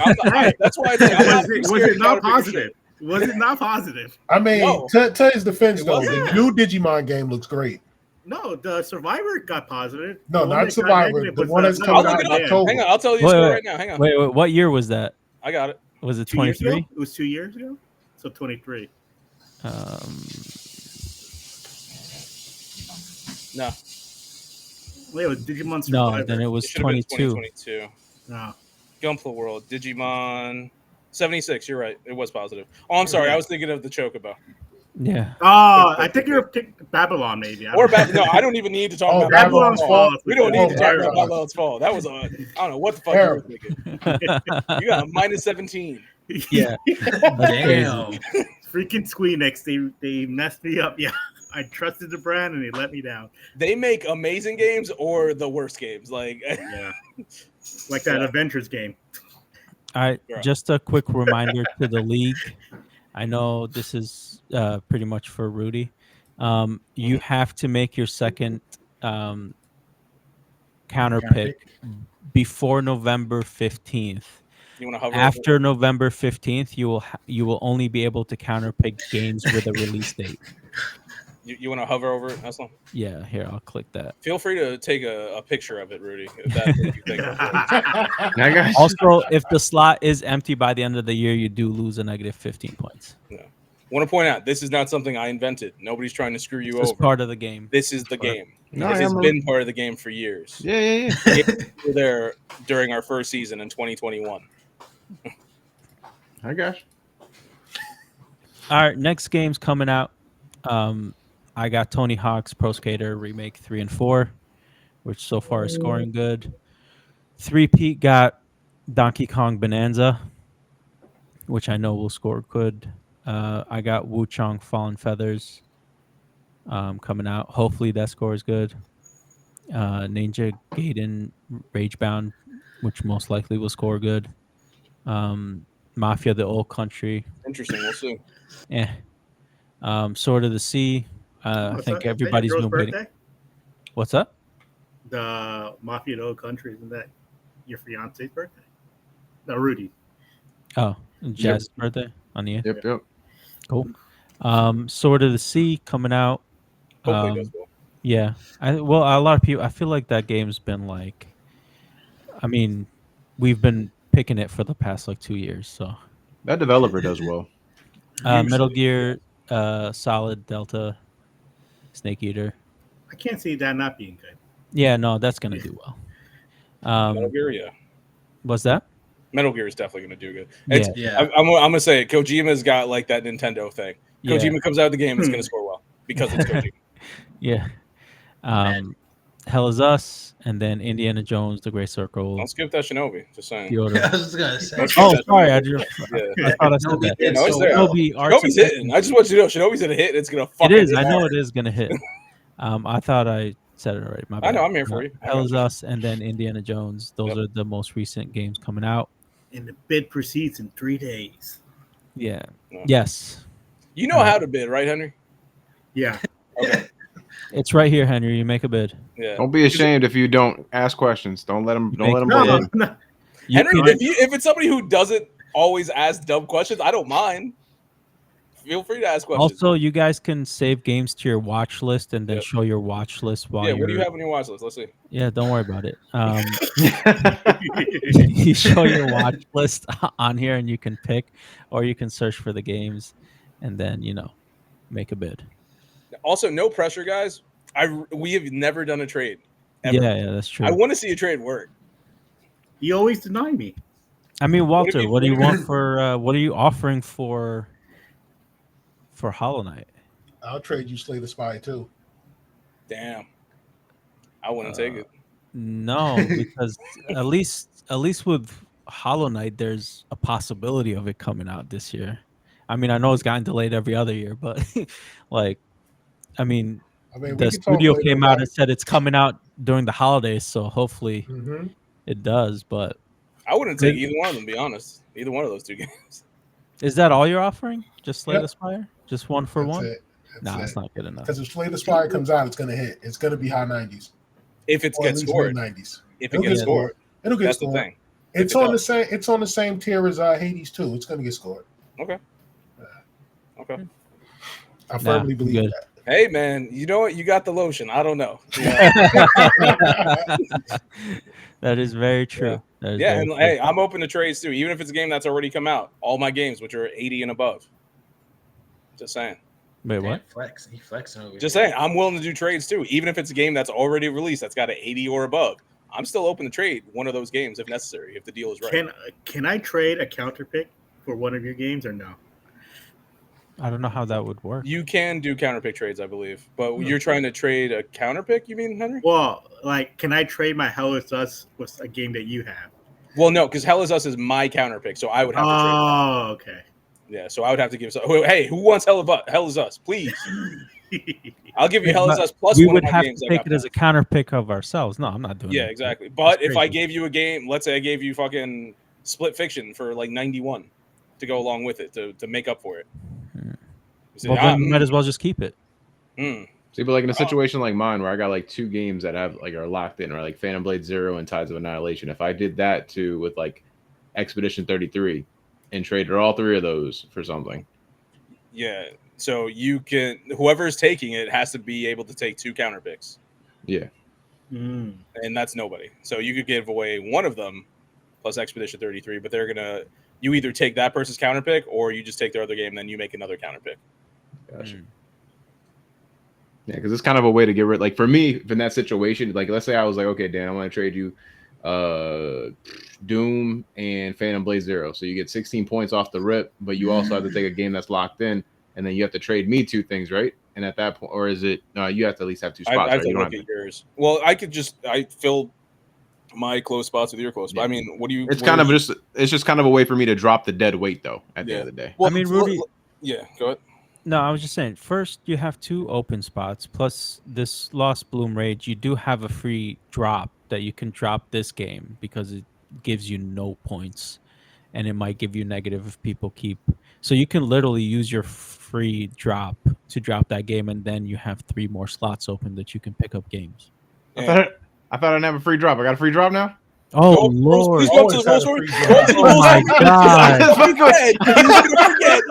that's why it's like was it not positive? Was it not positive? I mean, tell his defense though, Yeah. the new Digimon game looks great. No, the Survivor got positive. No, not Survivor. The one that's coming out in October. Hang on, I'll tell you the score right now. Hang on. Wait, what year was that? I got it. Was it 23? It was 2 years ago. So 23. No. Wait, it was Digimon Survivor. No, then it was 22. 2022. No. Gunpla World, Digimon 76. You're right. It was positive. Oh, I'm sorry. I was thinking of the Chocobo. Yeah. Oh, I think you're Babylon, maybe. No, I don't even need to talk about Babylon's Fall. We don't need to talk about Babylon's Fall. That was I don't know what the fuck you were thinking. You got a minus 17. Yeah. Damn. Freaking Squeenix, they messed me up. Yeah. I trusted the brand and they let me down. They make amazing games or the worst games. Like, Yeah, like that Adventures game. All right, Yeah. just a quick reminder to the league. I know this is pretty much for Rudy. You have to make your second counter Counter pick before November 15th. you want to hover After November 15th, you will only be able to counter pick games with a release date. you want to hover over it, Aslam? Yeah, here, I'll click that. Feel free to take a picture of it, Rudy, if that's what you think. I got you. Also, if the slot is empty by the end of the year, you do lose a negative 15 points. Want to point out, this is not something I invented. Nobody's trying to screw you This is over. part of the game. This is the game. No, this I has am- been part of the game for years. Yeah. We were there during our first season in 2021. I got you. All right, next game's coming out. I got Tony Hawk's Pro Skater Remake 3 and 4, which so far is scoring good. 3-Pete got Donkey Kong Bonanza, which I know will score good. I got Wu Chong Fallen Feathers coming out. Hopefully that scores good. Ninja Gaiden Ragebound, which most likely will score good. Mafia the Old Country. Interesting. We'll see. Sword of the Sea. I think everybody's been waiting. Birthday? What's up? The Mafia Old Country, isn't that your fiance's birthday? No, Rudy. Oh, Jazz's birthday on the 8th. Yep. Cool. Sword of the Sea coming out. Hopefully it does well. Yeah. A lot of people, I feel like that game's been like, I mean, we've been picking it for the past like 2 years. So That developer does well. Metal Gear Solid Delta Snake Eater. I can't see that not being good. Yeah, no, that's gonna do well. Metal Gear, yeah. What's that? Metal Gear is definitely going to do good. Yeah. Yeah. I'm going to say it. Kojima's got like that Nintendo thing. Yeah. Kojima comes out of the game, it's going to score well because it's Kojima. Yeah. Hell is Us, and then Indiana Jones, The Great Circle. Don't skip that Shinobi. Just saying. The Order. I was just gonna say. Oh, sorry, I thought I said Shinobi that. did No, it's so there. well. Shinobi Arts Shinobi's and hitting. I just want you to know Shinobi's going to hit. It's going to It fucking is. I know hard. it is gonna hit. I thought I said it already. My I bad. know. I'm here for you. I Hell got is you. Us, and then Indiana Jones. Those are the most recent games coming out. And the bid proceeds in 3 days. Yeah. No. Yes. You know how to bid, right, Henry? Yeah. Okay. It's right here, Henry. You make a bid. Yeah. Don't be ashamed if you don't ask questions. Don't let them. Don't let them. No, bully you. no. You Henry, can- if it's somebody who doesn't always ask dumb questions, I don't mind. Feel free to ask questions. also, you guys can save games to your watch list and then Yep. show your watch list while yeah, you're. what do you have on your watch list? Let's see. Yeah, don't worry about it. You show your watch list on here, and you can pick, or you can search for the games, and then make a bid. Also, no pressure, guys. We have never done a trade. Ever. Yeah, that's true. I want to see a trade work. You always deny me. I mean, Walter, you- what do you want for? What are you offering for Hollow Knight? I'll trade you Slay the Spy too. Damn. I wouldn't take it. No, because at least with Hollow Knight, there's a possibility of it coming out this year. I mean, I know it's gotten delayed every other year, but like, I mean, I mean, the studio came out and said it's coming out during the holidays, so hopefully it does. But I wouldn't take either one of them, to be honest. Either one of those two games. is that all you're offering? Just Slay Yep. the Spire? Just one for That's one? it. Nah, it's not good enough. Because if Slay the Spy comes out, it's gonna hit. It's gonna be high 90s. If it Or at gets least scored. mid 90s. If it gets scored. It'll get That's the scored. thing. It's If it on the does. same. It's on the same tier as Hades too. It's gonna get scored. Okay. Okay. I firmly believe good. that. Hey, man, you know what? You got the lotion. I don't know. That is very true. That is Yeah, very and true. hey, I'm open to trades too, even if it's a game that's already come out. All my games, which are 80 and above. Just saying. Wait, what? Flex. He flexing over Just here. saying. I'm willing to do trades too, even if it's a game that's already released that's got an 80 or above. I'm still open to trade one of those games if necessary, if the deal is right. Can I trade a counter pick for one of your games or no? I don't know how that would work. You can do counter pick trades, I believe, but you're trying to trade a counter pick. You mean, Henry? Well, like, can I trade my Hell is Us with a game that you have? Well, no, because Hell is Us is my counter pick, so I would have to trade. Oh, okay. Yeah, so I would have to give. Hey, who wants Hell is Us? Please. I'll give you Hellas But plus we one of would my have games. to I take got it as a counter pick of ourselves. No, I'm not doing Yeah, that. exactly. But That's if I crazy. gave you a game, let's say I gave you fucking Split Fiction for like 91 to go along with it to make up for it. You say, Well, then you might as well just keep it. See, but like in a situation like mine where I got like 2 games that have like are locked in, or like Phantom Blade Zero and Tides of Annihilation. If I did that too with like Expedition 33 and traded all 3 of those for something. Yeah. So you can, whoever's taking it has to be able to take 2 counter picks. Yeah. And that's nobody. So you could give away one of them plus Expedition 33, but they're gonna, you either take that person's counter pick or you just take their other game and then you make another counter pick. Gotcha. Yeah, because it's kind of a way to get rid. Like for me, in that situation, like let's say I was like, okay, Dan, I want to trade you Doom and Phantom Blade Zero, so you get 16 points off the rip, but you also have to take a game that's locked in, and then you have to trade me 2 things, right? And at that point, or is it you have to at least have 2 spots? I have right? to You look don't at yours. Well, I could just fill my close spots with your close. Yeah. I mean, what do you? It's kind of just it's just kind of a way for me to drop the dead weight, though. At the Yeah. end of the day, Well, I mean, Rudy. Yeah, go ahead. No, I was just saying. First, you have 2 open spots plus this Lost Bloom Rage. You do have a free drop that you can drop this game because it gives you no points, and it might give you negative if people keep. So you can literally use your free drop to drop that game, and then you have 3 more slots open that you can pick up games. I thought I didn't have a free drop. I got a free drop now. Oh, Go, Lord! Please go up to the rules. Go up to the Oh rules. my God! He's gonna forget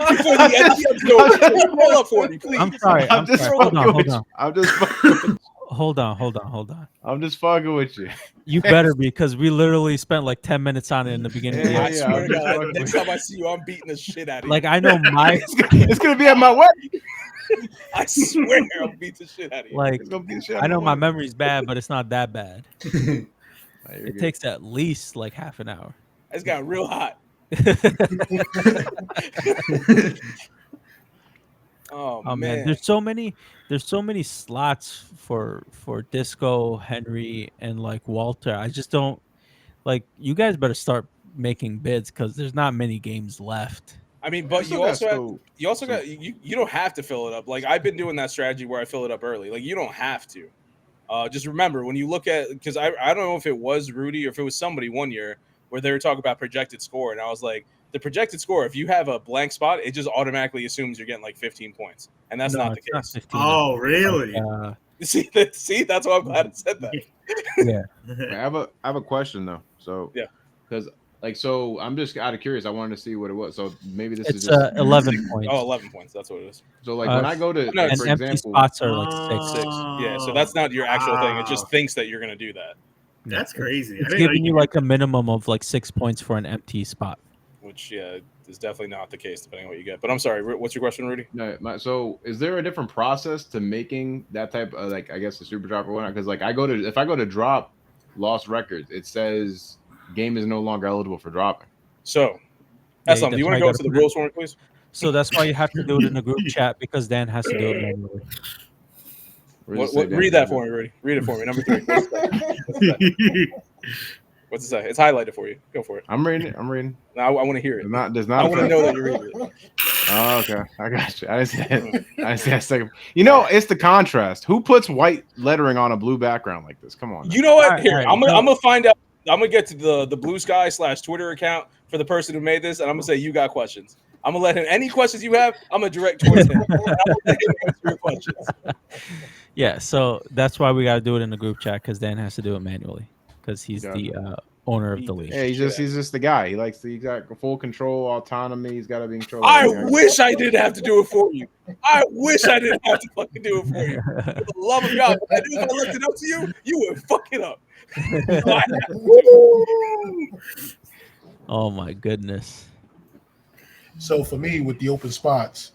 before the end of the episode. Scroll up for me, please. I'm sorry. I'm just sorry. Hold on. fucking with Hold you. on. I'm just fucking with you. Hold on. I'm just fucking with you. You better be, because we literally spent like 10 minutes on it in the beginning of the I episode. swear to I'm just God, fucking next with time I see you, I'm beating the shit out of you. Like, I know my it's gonna be at my wedding. I swear I'll beat the shit out of you. like It's gonna be the shit at I know my wedding. memory's bad, but it's not that bad. Nah, you're It good. takes at least like half an hour. It's got real hot. Oh man. There's so many slots for Disco, Henry, and like Walter. I just don't like, you guys better start making bids because there's not many games left. I mean, but still you got also still got you don't have to fill it up. Like I've been doing that strategy where I fill it up early. Like you don't have to. Just remember when you look at, because I don't know if it was Rudy or if it was somebody one year where they were talking about projected score, and I was like, the projected score, if you have a blank spot, it just automatically assumes you're getting like 15 points, and that's No, not the it's not case. 15. Oh, really? See, that's why I'm glad I said that. Yeah. I have a question though. So Yeah. because like so I'm just out of curious. I wanted to see what it was. So maybe this is It's just 11 points. Oh, 11 points. That's what it is. so like when I go to no, like, And for empty example, spots are like 6. 6. Yeah, so that's not your actual thing. It just Wow. thinks that you're gonna do that, That's crazy. I It's didn't know giving you you like a minimum of like 6 points for an empty spot. which is definitely not the case depending on what you get. But I'm sorry. What's your question, Rudy? no, so is there a different process to making that type of like I guess the super drop or whatnot? Because like if I go to drop Lost Records, it says game is no longer eligible for dropping. So, Yeah, Aslam, do you that's why want to you go gotta to the put it- rules for me, please? So that's why you have to do it in a group chat, because Dan has to do it manually. Where does it say Read down that there? for me, Rudy. Read it for me. Number 3. What's it say? It's highlighted for you. Go for it. I'm reading it. Now I want to hear it. Does I not. want to know that you read it. Oh, okay. I got you. I didn't see that second. You know, it's the contrast. Who puts white lettering on a blue background like this? Come on. You know what? All right, Here, all right, I'm no. gonna find out. I'm gonna get to the Blue Sky / Twitter account for the person who made this, and I'm gonna say you got questions. I'm gonna let him. Any questions you have, I'm gonna direct towards him. And I'm gonna let him answer your questions. Yeah, so that's why we got to do it in the group chat, because Dan has to do it manually, because he's Gotcha. the owner of the league. Yeah, he's just the guy. He likes he's got full control, autonomy. He's got to be in control. I of everything. wish I didn't have to do it for you. I wish I didn't have to fucking do it for you. For the love of God, if I left it up to you, you would fuck it up. Oh my goodness. So for me, with the open spots,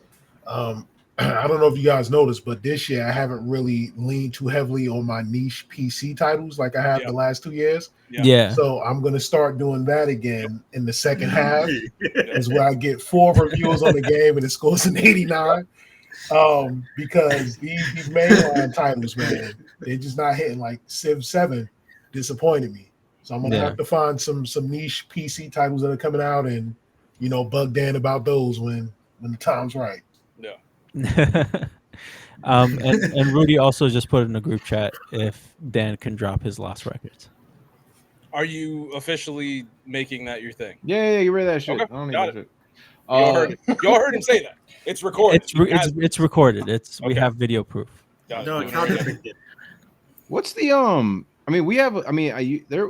I don't know if you guys noticed, but this year I haven't really leaned too heavily on my niche PC titles like I have the last 2 years. Yeah. So I'm going to start doing that again in the second half, is where I get 4 reviews on the game and it scores an 89. Because these mainline titles, man, they're just not hitting. Like Civ 7 disappointed me. So I'm gonna have to find some niche PC titles that are coming out and bug Dan about those when the time's right. Yeah. And Rudy also just put in a group chat if Dan can drop his lost records. Are you officially making that your thing? Yeah, get rid of that shit. Okay, I don't need got that it. shit. Y'all heard it. Y'all heard him say that. It's recorded. It's recorded. We Okay. have video proof. Got it. No, Doing it right now. counterfeit. What's the I mean, we have. I mean,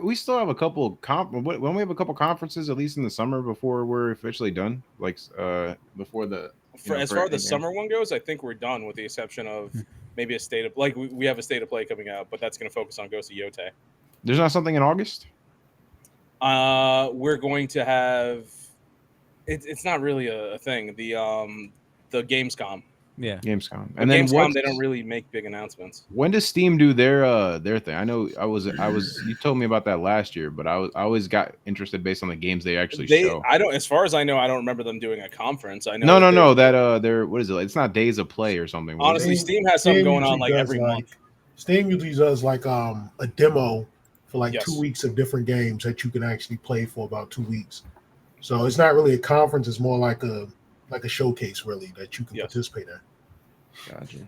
we still have a couple when we have a couple conferences at least in the summer before we're officially done. Like before the As far as the summer one goes, I think we're done with the exception of maybe a state of like we have a state of play coming out, but that's going to focus on Ghost of Yote. There's not something in August. We're going to have. It's not really a thing. The Gamescom. Yeah, Gamescom, But and then Gamescom they don't really make big announcements. When does Steam do their thing? I know I was you told me about that last year, but I always got interested based on the games they actually show. I don't, as far as I know, I don't remember them doing a conference. I know. No, that they're what is it? It's not Days of Play or something. Honestly, Steam has something going on like every month. month. Steam usually does like a demo for like Yes. 2 weeks of different games that you can actually play for about 2 weeks. So it's not really a conference; it's more like a showcase, really, that you can Yes. participate in. Gotcha.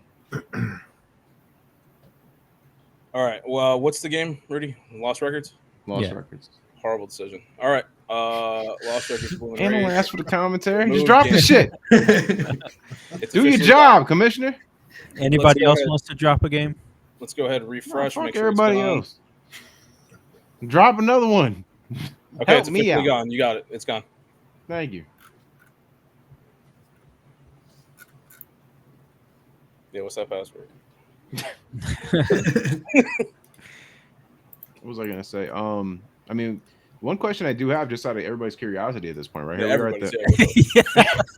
All right. Well, what's the game, Rudy? Lost Records. Lost Records. Horrible decision. All right. Lost Records. Blue And Rage. don't ask for the commentary. Move Just drop the game. shit. It's Do your officially job, Commissioner. Anybody go else ahead. wants to drop a game? Let's go ahead and refresh. Fuck make sure everybody it's gone. else. Drop another one. Okay, Help it's me officially out. gone. You got it. It's gone. Thank you. Yeah. What's that password? What was I gonna say? I mean, one question I do have, just out of everybody's curiosity at this point, right Yeah, here, we're at everybody's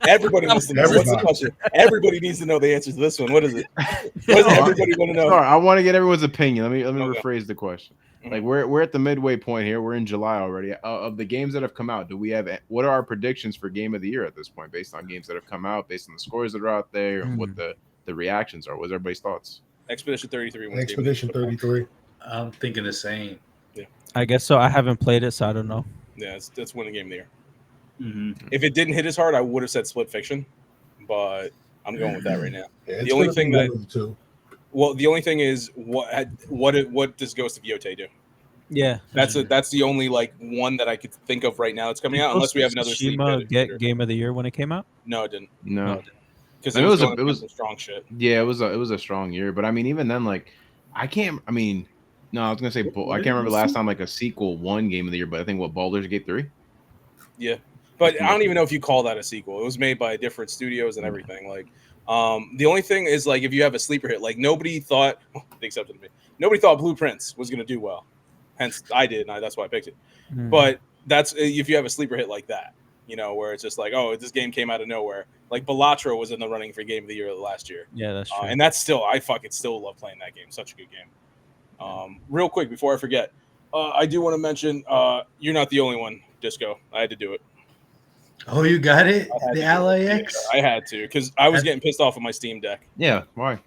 Everybody wants to know. What's the question? Everybody needs to know the answer to this one. What is it? What does everybody want to know? Sorry, I want to get everyone's opinion. Let me Okay. rephrase the question. Mhm. Like we're at the midway point here. We're in July already. Of the games that have come out, do we have what are our predictions for game of the year at this point, based on games that have come out, based on the scores that are out there, and what the reactions are? What's everybody's thoughts? Expedition 33. wins Expedition game of the year. 33. I'm thinking the same. I guess so. I haven't played it, so I don't know. Yeah, that's winning game of the year. Mm-hmm. If it didn't hit as hard, I would have said Split Fiction, but I'm going with that right now. Yeah, The only gonna thing be that- one of the two. Well, the only thing is what does Ghost of Yote do? Yeah, That's the only like one that I could think of right now. It's coming out unless we have another sleep Tsushima get game of the year when it came out. No, it didn't. No, Because I it mean, was it going was some strong shit. yeah, it was a strong year, but I mean, even then, like, I can't. I mean, no, I was gonna say I can't remember last time like a sequel won game of the year, but I think what Baldur's Gate 3. Yeah, but I don't even know if you call that a sequel. It was made by different studios and everything. Like, the only thing is like if you have a sleeper hit, like nobody thought, except for me, nobody thought Blueprints was going to do well. Hence, I did, and that's why I picked it. But that's if you have a sleeper hit like that, you know, where it's just like, oh, this game came out of nowhere. Like Balatro was in the running for game of the year last year. Yeah, that's true. And that's still, I fucking still love playing that game. Such a good game. Real quick before I forget, I do want to mention you're not the only one, Disco. I had to do it. Oh, you got it? I had The to Ally do it. X? Yeah, I had to because I was getting pissed off with my Steam Deck. Yeah, why?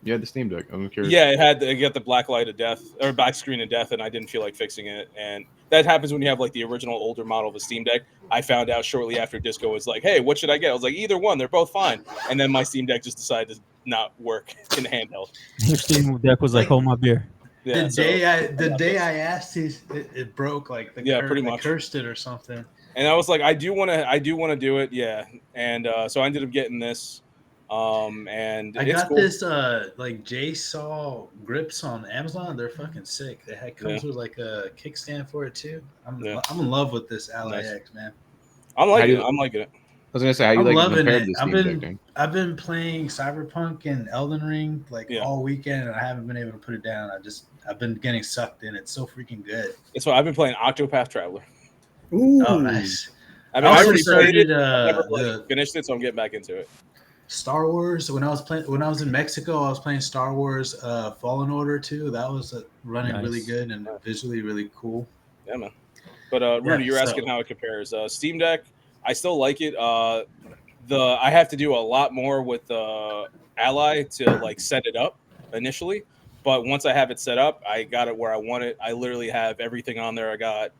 You had the Steam Deck. I'm curious. Yeah, it got the black light of death or back screen of death, and I didn't feel like fixing it. And that happens when you have like the original older model of a Steam Deck. I found out shortly after Disco was like, "Hey, what should I get?" I was like, "Either one. They're both fine." And then my Steam Deck just decided to not work in handheld. Your Steam Deck was like, hold my beer. Yeah, The day I asked, it broke. Like pretty they much cursed it or something. And I was like, I do want to do it, yeah. And so I ended up getting this. And I it's got cool. this like JSaw grips on Amazon. They're fucking sick. It comes with like a kickstand for it too. I'm in love with this Ally X, man. I'm liking it. I was gonna say, how you I'm like loving compared it. to Steam Deck? I've been playing Cyberpunk and Elden Ring like all weekend, and I haven't been able to put it down. I've been getting sucked in. It's so freaking good. That's why I've been playing Octopath Traveler. Ooh. Oh, nice. I mean, I already played it. Started, never finished it, so I'm getting back into it. Star Wars. When I was in Mexico, I was playing Star Wars Fallen Order 2. That was running really good and visually really cool. Yeah, man. But Rudy, you're asking how it compares. Steam Deck, I still like it. I have to do a lot more with Ally to like set it up initially, but once I have it set up, I got it where I want it. I literally have everything on there. I got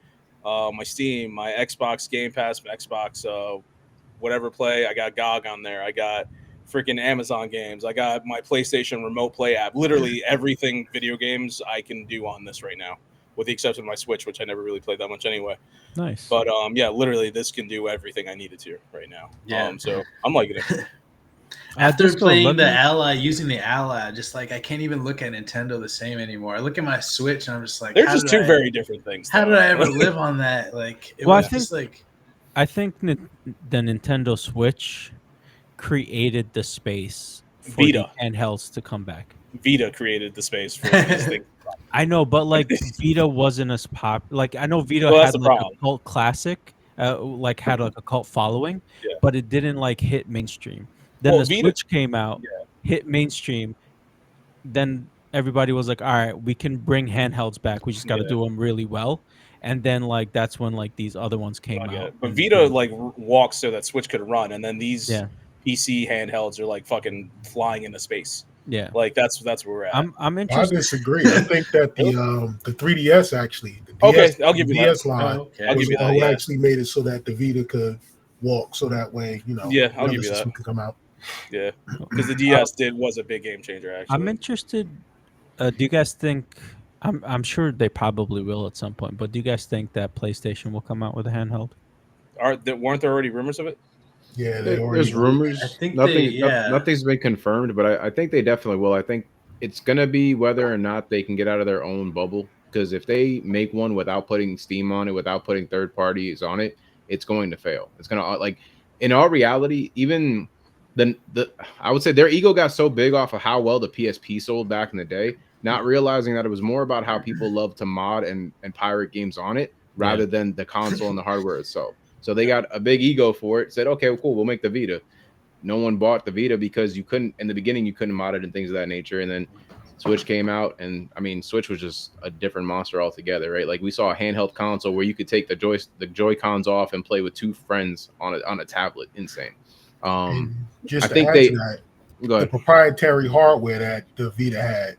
my Steam, my Xbox Game Pass, my Xbox whatever play. I got GOG on there. I got freaking Amazon games. I got my PlayStation Remote Play app. Literally everything video games I can do on this right now, with the exception of my Switch, which I never really played that much anyway. Nice. But yeah, literally this can do everything I needed to right now. Yeah. So I'm liking it. After Disco, playing let the me- Ally, using the Ally, just like I can't even look at Nintendo the same anymore. I look at my Switch and I'm just like, They're just two very different things. How though. did I ever live on that? Like, it Well, I was just like, I think the Nintendo Switch created the space for the Vita. handhelds to come back. Vita created the space for these things. I know, but like Vita wasn't as pop. Like I know Vita Well, that's had the like a problem. cult classic, like had like a cult following, Yeah. but it didn't like hit mainstream. Then Well, the Vita- Switch came out, hit mainstream. Then everybody was like, "All right, we can bring handhelds back. We just got to Yeah. do them really well." And then like that's when like these other ones came I get out. it. But and Vita really- like walks so that Switch could run, and then these Yeah. PC handhelds are like fucking flying into space. yeah, Like that's where we're at. I'm I interested. disagree. I think that the 3DS actually, the Okay, DS, I'll give you that. DS line okay. I'll was give you the one that, who yeah. actually made it so that the Vita could walk, so that way, you know, Yeah, I'll another give you that. system could come out. Yeah, because the DS was a big game changer. Actually, I'm interested. Do you guys think? I'm sure they probably will at some point. But do you guys think that PlayStation will come out with a handheld? weren't there already rumors of it? Yeah, they already There's rumors. I think Nothing's been confirmed, but I think they definitely will. I think it's gonna be whether or not they can get out of their own bubble. Because if they make one without putting Steam on it, without putting third parties on it, it's going to fail. It's gonna like in all reality, even the I would say their ego got so big off of how well the PSP sold back in the day, not realizing that it was more about how people love to mod and pirate games on it rather than the console and the hardware itself. So they got a big ego for it. Said, okay, well, cool, we'll make the Vita. No one bought the Vita because you couldn't in the beginning. You couldn't mod it and things of that nature. And then Switch came out, and I mean, Switch was just a different monster altogether, right? Like we saw a handheld console where you could take the Joy-Cons off and play with two friends on a tablet. Insane. And just I to think add they to that, go the ahead. proprietary hardware that the Vita had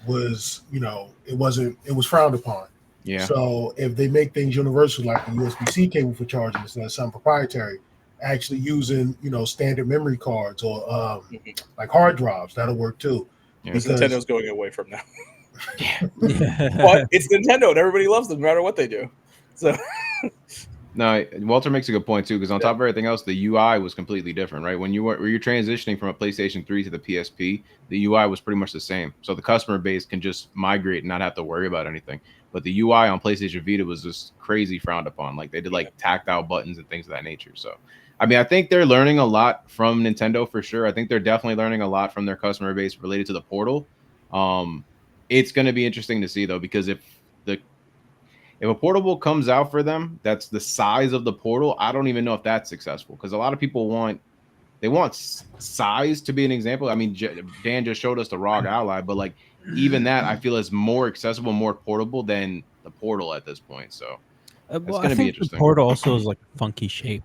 was, you know, it was frowned upon. Yeah. So if they make things universal, like the USB-C cable for charging instead of something proprietary, actually using, you know, standard memory cards or like hard drives, that'll work too. Yeah. Because Because- Nintendo's going away from now. Yeah. But it's Nintendo, and everybody loves them no matter what they do. So No, Walter makes a good point too, because on top of everything else, the UI was completely different, right? When you're transitioning from a PlayStation 3 to the PSP, the UI was pretty much the same. So the customer base can just migrate and not have to worry about anything. But the UI on PlayStation Vita was just crazy frowned upon. Like they did like tactile buttons and things of that nature. So I mean, I think they're learning a lot from Nintendo for sure. I think they're definitely learning a lot from their customer base related to the Portal. It's going to be interesting to see though, because if a portable comes out for them that's the size of the Portal, I don't even know if that's successful, because a lot of people want size to be an example. I mean, Dan just showed us the ROG Ally, but like even that I feel is more accessible, more portable than the Portal at this point. So Well, gonna I be think the interesting. Portal also is like a funky shape.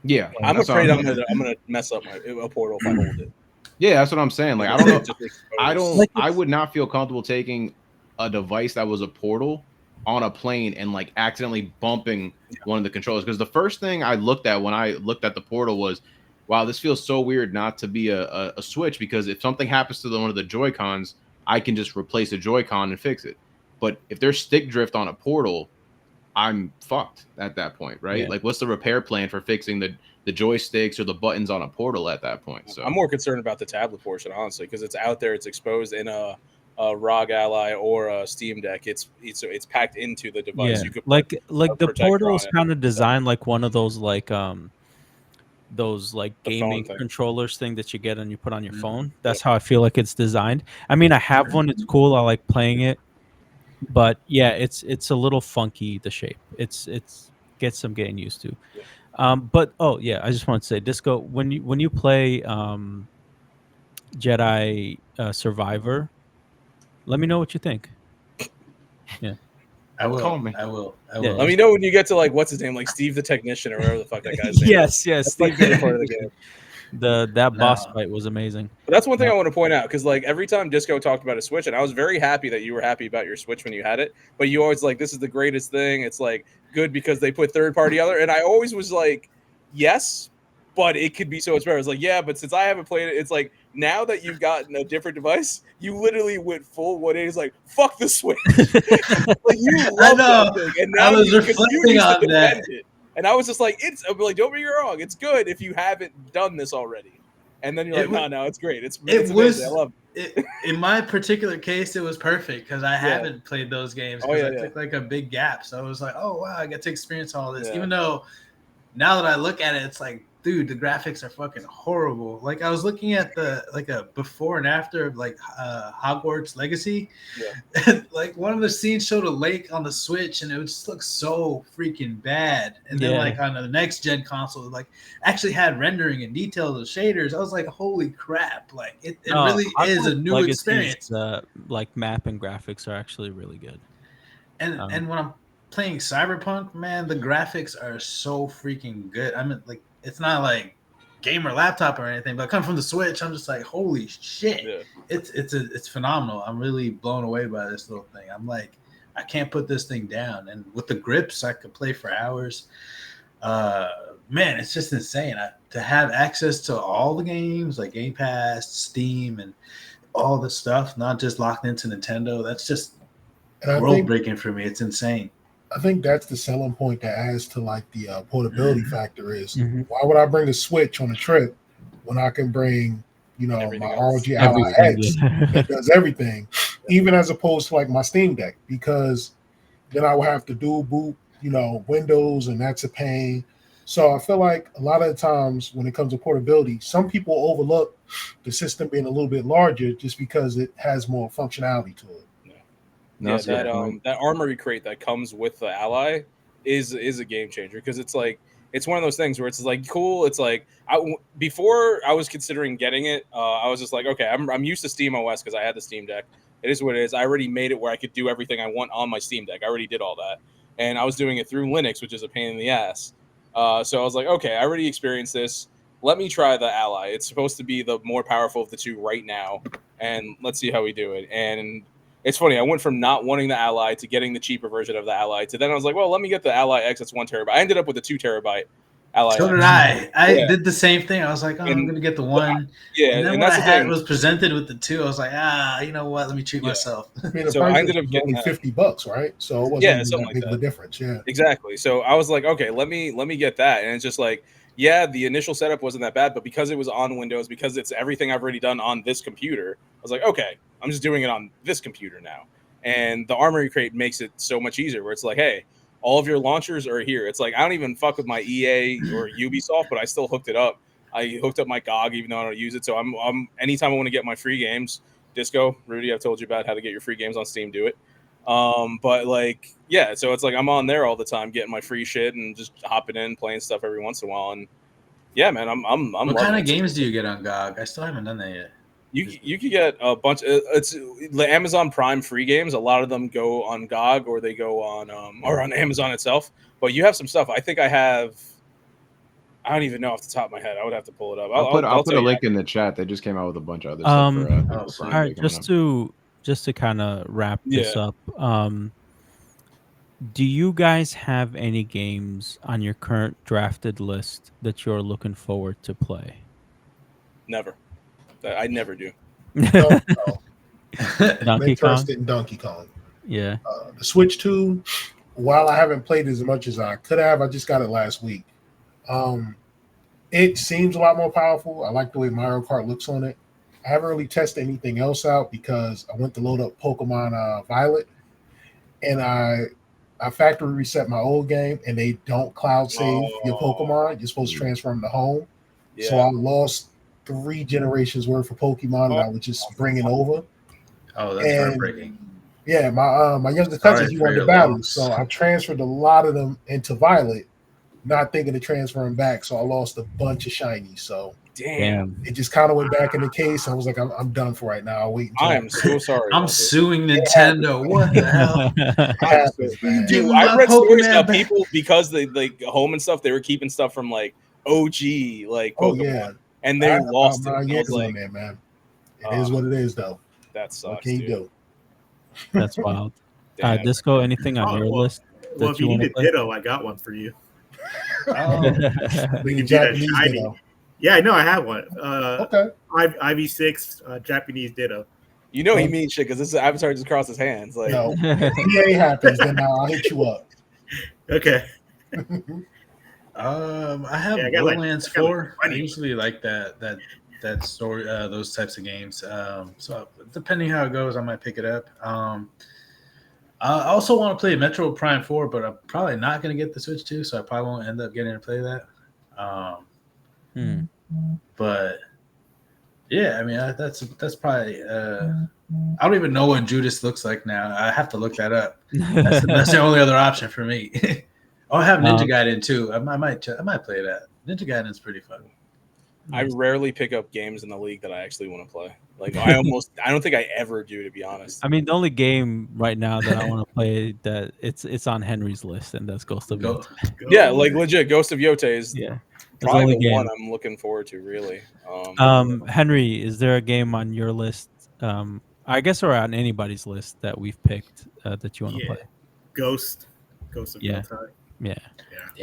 yeah, I'm that's what afraid I'm I'm gonna mess up a Portal if I hold it. yeah, that's what I'm saying. Like I don't know. Just exposed. I don't. Like I it's- would not feel comfortable taking a device that was a Portal on a plane and like accidentally bumping one of the controllers. Because the first thing I looked at when I looked at the Portal was, wow, this feels so weird not to be a Switch, because if something happens to one of the Joy-Cons, I can just replace a Joy-Con and fix it. But if there's stick drift on a Portal, I'm fucked at that point, right? Yeah. Like, what's the repair plan for fixing the joysticks or the buttons on a Portal at that point? So I'm more concerned about the tablet portion, honestly, because it's out there, it's exposed in a ROG Ally or a Steam Deck. It's packed into the device. Yeah, You could like a the protector Portal on is it. kind of designed like one of those like gaming thing. controllers thing that you get and you put on your Mhm. phone. That's how I feel like it's designed. I mean, I have one. It's cool. I like playing it, but yeah, it's a little funky, the shape. It's gets some getting used to. But oh yeah, I just want to say, Disco, when you play Jedi Survivor, let me know what you think. I will. Call me. I will. I Yeah. will. Let me know when you get to like what's his name, like Steve the Technician or whatever the fuck that guy's name. Yes, yes, That's my Steve. favorite part of the game. That boss No. fight was amazing. But that's one thing I want to point out, because like every time Disco talked about a Switch, and I was very happy that you were happy about your Switch when you had it, but you always like, this is the greatest thing. It's like good because they put third party other, and I always was like, yes, but it could be so much better. It's like, yeah, but since I haven't played it, it's like now that you've gotten a different device, you literally went full 180. It's like, fuck the Switch. Like, you I love know. that thing, and I now was because you reflecting used to on that. defend it, and I was just like, I'm like, don't be wrong, it's good if you haven't done this already. And then you're It like, no, it's great. It's It amazing. was. I love it. In my particular case, it was perfect because I Yeah. haven't played those games Oh, because yeah, I took like a big gap. So it was like, oh wow, I get to experience all this. Yeah. Even though now that I look at it, it's like, dude, the graphics are fucking horrible. Like I was looking at a before and after of like Hogwarts Legacy. Yeah. Like one of the scenes showed a lake on the Switch, and it would just look so freaking bad. And then like on the next gen console, it like actually had rendering and details of shaders. I was like, holy crap! Like it really is a Hogwarts new Legacy's, experience. like map and graphics are actually really good. And when I'm playing Cyberpunk, man, the graphics are so freaking good. I mean, like it's not like gamer laptop or anything, but coming from the Switch, I'm just like, holy shit! Yeah. It's phenomenal. I'm really blown away by this little thing. I'm like, I can't put this thing down. And with the grips, I could play for hours. Man, it's just insane. To have access to all the games like Game Pass, Steam, and all the stuff, not just locked into Nintendo. That's just world breaking for me. It's insane. I think that's the selling point that adds to like the portability factor is why would I bring a Switch on a trip when I can bring, Everything my else. ROG Ally X that does everything, even as opposed to like my Steam Deck, because then I would have to dual boot, Windows, and that's a pain. So I feel like a lot of the times when it comes to portability, some people overlook the system being a little bit larger just because it has more functionality to it. Yeah, that armory crate that comes with the Ally is a game changer because it's like it's one of those things where it's like cool. It's like before I was considering getting it, I was just like, okay, I'm used to Steam OS because I had the Steam Deck. It is what it is. I already made it where I could do everything I want on my Steam Deck. I already did all that, and I was doing it through Linux, which is a pain in the ass. So I was like, okay, I already experienced this. Let me try the Ally. It's supposed to be the more powerful of the two right now, and let's see how we do it. And it's funny. I went from not wanting the Ally to getting the cheaper version of the Ally to then I was like, well, let me get the Ally X. That's 1 terabyte. I ended up with a 2 terabyte Ally. So did I. I did the same thing. I was like, oh, I'm gonna get the 1. Yeah, and then when I had was presented with the 2, I was like, you know what? Let me treat myself. I mean, the price ended up getting only $50, right? So it wasn't that big of a difference. Yeah, exactly. So I was like, okay, let me get that, and it's just like, yeah, the initial setup wasn't that bad, but because it was on Windows, because it's everything I've already done on this computer, I was like, okay, I'm just doing it on this computer now. And the Armory Crate makes it so much easier where it's like, hey, all of your launchers are here. It's like, I don't even fuck with my EA or Ubisoft, but I still hooked it up. I hooked up my GOG even though I don't use it. So I'm anytime I want to get my free games, Disco, Rudy, I've told you about how to get your free games on Steam, do it. But like, yeah, so it's like I'm on there all the time getting my free shit and just hopping in, playing stuff every once in a while. And yeah, man, I'm what kind of games do you get on GOG? I still haven't done that yet. You could get a bunch. It's the Amazon Prime free games. A lot of them go on GOG or they go on or on Amazon itself. But you have some stuff. I think I have. I don't even know off the top of my head. I would have to pull it up. I'll put a link in the chat. They just came out with a bunch of other stuff. All right, just to kind of wrap this up. Do you guys have any games on your current drafted list that you're looking forward to play? Never. I never do. No. I'm Donkey interested Kong? in Donkey Kong. Yeah. The Switch 2, while I haven't played as much as I could have, I just got it last week. It seems a lot more powerful. I like the way Mario Kart looks on it. I haven't really tested anything else out because I went to load up Pokemon Violet, and I factory reset my old game, and they don't cloud save your Pokemon. You're supposed to transfer them to home. Yeah. So I lost 3 generations worth of Pokemon that I was just bringing over. Oh, that's heartbreaking. Yeah, my younger cousin, he wanted to battle, so I transferred a lot of them into Violet, not thinking to transfer them back. So I lost a bunch of shinies. So damn, it just kind of went back in the case. I was like, I'm done for right now. I'll wait until I am so sorry. I'm suing Nintendo. What the hell? Dude, I read stories about people because they like home and stuff. They were keeping stuff from like OG like Pokemon. And they lost it. I was like, man. It is what it is, though. That sucks. What can you do? That's wild. Disco, anything on your list? Well, if you need a Ditto, I got one for you. Being a Japanese Ditto. Yeah, I know. I have one. Okay. IV6 Japanese Ditto. You know he means shit because this Avatar just crossed his hands. Like, Yo, if EA happens, then I'll hit you up. Okay. I have Yeah, I got like Borderlands 20 4. I of them. usually like that story, those types of games. So depending how it goes, I might pick it up. I also want to play Metro Prime 4, but I'm probably not going to get the Switch 2, so I probably won't end up getting to play that. But yeah, I mean that's probably. I don't even know what Judas looks like now. I have to look that up. That's the only other option for me. Oh, I have Ninja Gaiden too. I might play that. Ninja Gaiden's pretty fun. I rarely pick up games in the league that I actually want to play. Like I don't think I ever do, to be honest. I mean, the only game right now that I want to play that it's on Henry's list, and that's Ghost of Yotei. Yeah, like legit, Ghost of Yotei is probably the one I'm looking forward to. Really. Henry, is there a game on your list? I guess or on anybody's list that we've picked that you want to play? Ghost of Yotei. Yeah,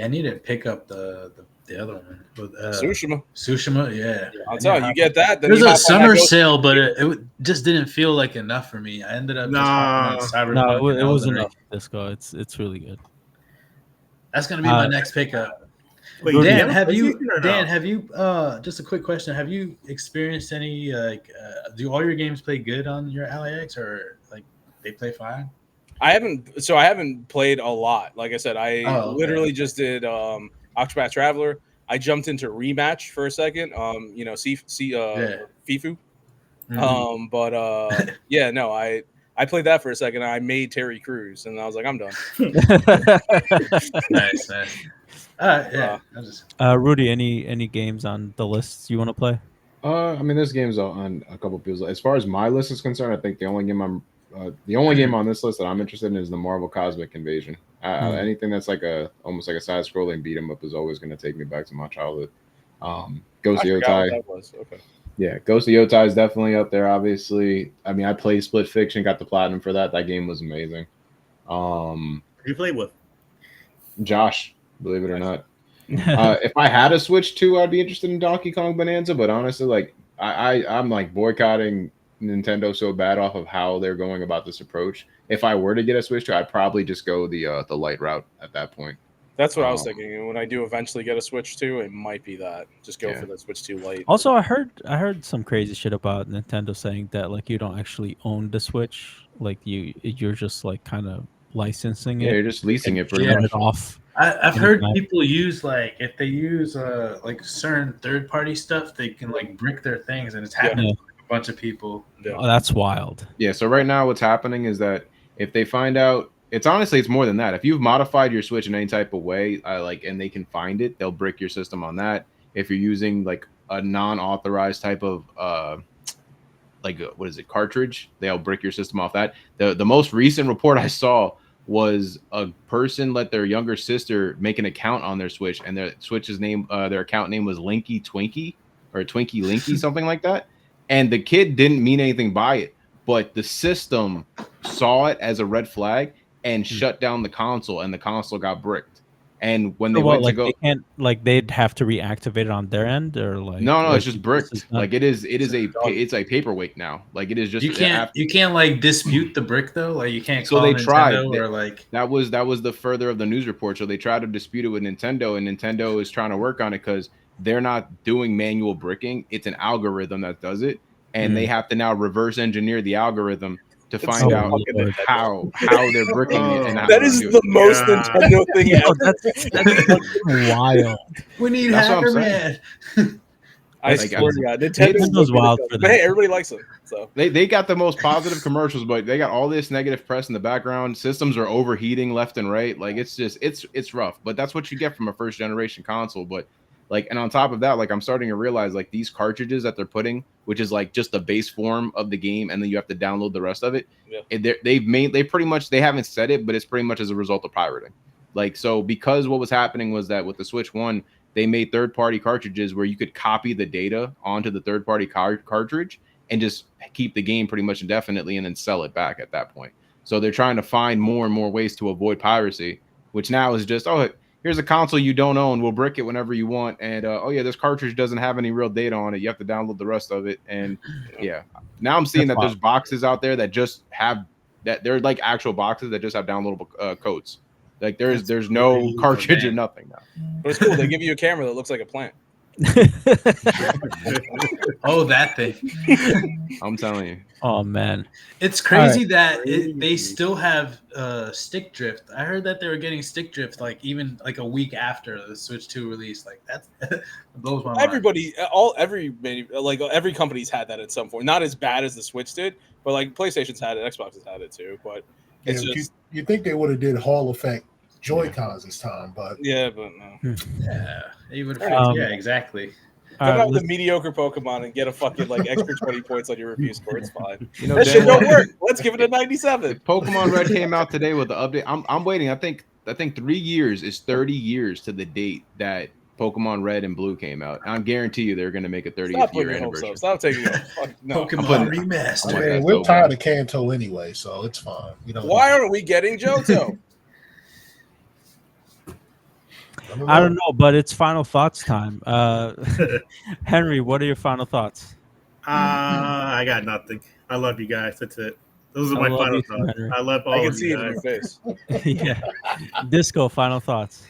I need to pick up the other one. Tsushima, yeah. I'll tell you, you get that. Then There's you a summer sale, but it just didn't feel like enough for me. I ended up just hopping on Cyberpunk. No, it was enough. Disco, it's really good. That's gonna be my next pickup. Wait, Dan, have you? Just a quick question: have you experienced any do all your games play good on your LAX, or like they play fine? I haven't played a lot. Like I said, I literally just did Octopath Traveler. I jumped into Rematch for a second. FIFU. Mm-hmm. Yeah, no, I played that for a second. I made Terry Crews, and I was like, I'm done. Nice. Yeah. Rudy, any games on the lists you want to play? I mean, there's games on a couple of people's. As far as my list is concerned, I think the only game on this list that I'm interested in is the Marvel Cosmic Invasion. Anything that's like almost like a side-scrolling beat 'em up is always going to take me back to my childhood. Ghost of Yotei. That was okay. Yeah, Ghost of Yotei is definitely up there. Obviously, I mean, I played Split Fiction, got the platinum for that. That game was amazing. You played with Josh, believe it or not. If I had a Switch 2, I'd be interested in Donkey Kong Bonanza. But honestly, like I'm like boycotting Nintendo so bad off of how they're going about this approach. If I were to get a Switch 2, I'd probably just go the light route at that point. That's what I was thinking. And when I do eventually get a Switch 2, it might be that. Just go for the Switch 2 Lite. Also, I heard some crazy shit about Nintendo saying that like you don't actually own the Switch, like you're just like kind of licensing it. Yeah, you're just leasing it pretty much off. I've heard people use like if they use like certain third party stuff, they can like brick their things, and it's happening to a bunch of people. Oh, that's wild. Yeah. So right now, what's happening is that if they find out, it's more than that. If you've modified your Switch in any type of way, and they can find it, they'll brick your system on that. If you're using like a non-authorized type of cartridge, they'll brick your system off that. The most recent report I saw was a person let their younger sister make an account on their Switch, and their Switch's name, their account name was Linky Twinkie or Twinkie Linky, something like that. And the kid didn't mean anything by it, but the system saw it as a red flag and shut down the console, and the console got bricked. And when they went to go, they can't, like they'd have to reactivate it on their end, or like no, it's just bricked. Like it's a paperweight now. Like it is just you can't like dispute the brick though. Like you can't. So they tried. Or like that was the further of the news report. So they tried to dispute it with Nintendo, and Nintendo is trying to work on it because they're not doing manual bricking. It's an algorithm that does it, and they have to now reverse engineer the algorithm to find out how they're bricking it. And that is the most Nintendo thing ever. That's wild. We need Hacker Man. I swear to God, Nintendo's wild for that. Hey, everybody likes them. So they got the most positive commercials, but they got all this negative press in the background. Systems are overheating left and right. Like it's just it's rough. But that's what you get from a first generation console. But like, and on top of that, like I'm starting to realize like these cartridges that they're putting, which is like just the base form of the game, and then you have to download the rest of it. Yeah. They haven't said it, but it's pretty much as a result of pirating. Like, so because what was happening was that with the Switch 1, they made third-party cartridges where you could copy the data onto the third-party cartridge and just keep the game pretty much indefinitely and then sell it back at that point. So they're trying to find more and more ways to avoid piracy, which now is just, here's a console you don't own. We'll brick it whenever you want. And oh yeah, this cartridge doesn't have any real data on it. You have to download the rest of it. And yeah, now I'm seeing That's that there's wild. boxes out there that just have that. They're like actual boxes that just have downloadable codes. Like there's no crazy, cartridge or man. nothing now. But it's cool. They give you a camera that looks like a plant. Oh, that thing. I'm telling you. Oh man. It's crazy that Crazy. they still have stick drift. I heard that they were getting stick drift like even like a week after the Switch 2 release. Like that's that blows my mind. Every company's had that at some point. Not as bad as the Switch did, but like PlayStation's had it, Xbox has had it too. But Yeah, it's but just you think they would have did Hall effect Joy-Cons this time, but yeah, but no. Yeah, even Yeah, exactly. Come out with let's- a mediocre Pokemon and get a fucking like extra 20 points on your review score. It's fine. You know, That shit Dan, don't work. Let's give it a 97. if Pokemon Red came out today with the update, I'm waiting. I think 3 years is 30 years to the date that Pokemon Red and Blue came out. I guarantee you they're going to make a 30th Stop year putting your hopes anniversary. up. Stop taking your fuck no. Pokemon putting- I Remastered. want mean, that we're so tired bad. of Kanto anyway, so it's fine. We don't. Why aren't we getting Johto? I don't know, but it's final thoughts time. Henry, what are your final thoughts? I got nothing. I love you guys. That's it. Those are I my love final you too, thoughts. Henry. I love I all can of see you it in your guys. face. Yeah. Disco, final thoughts.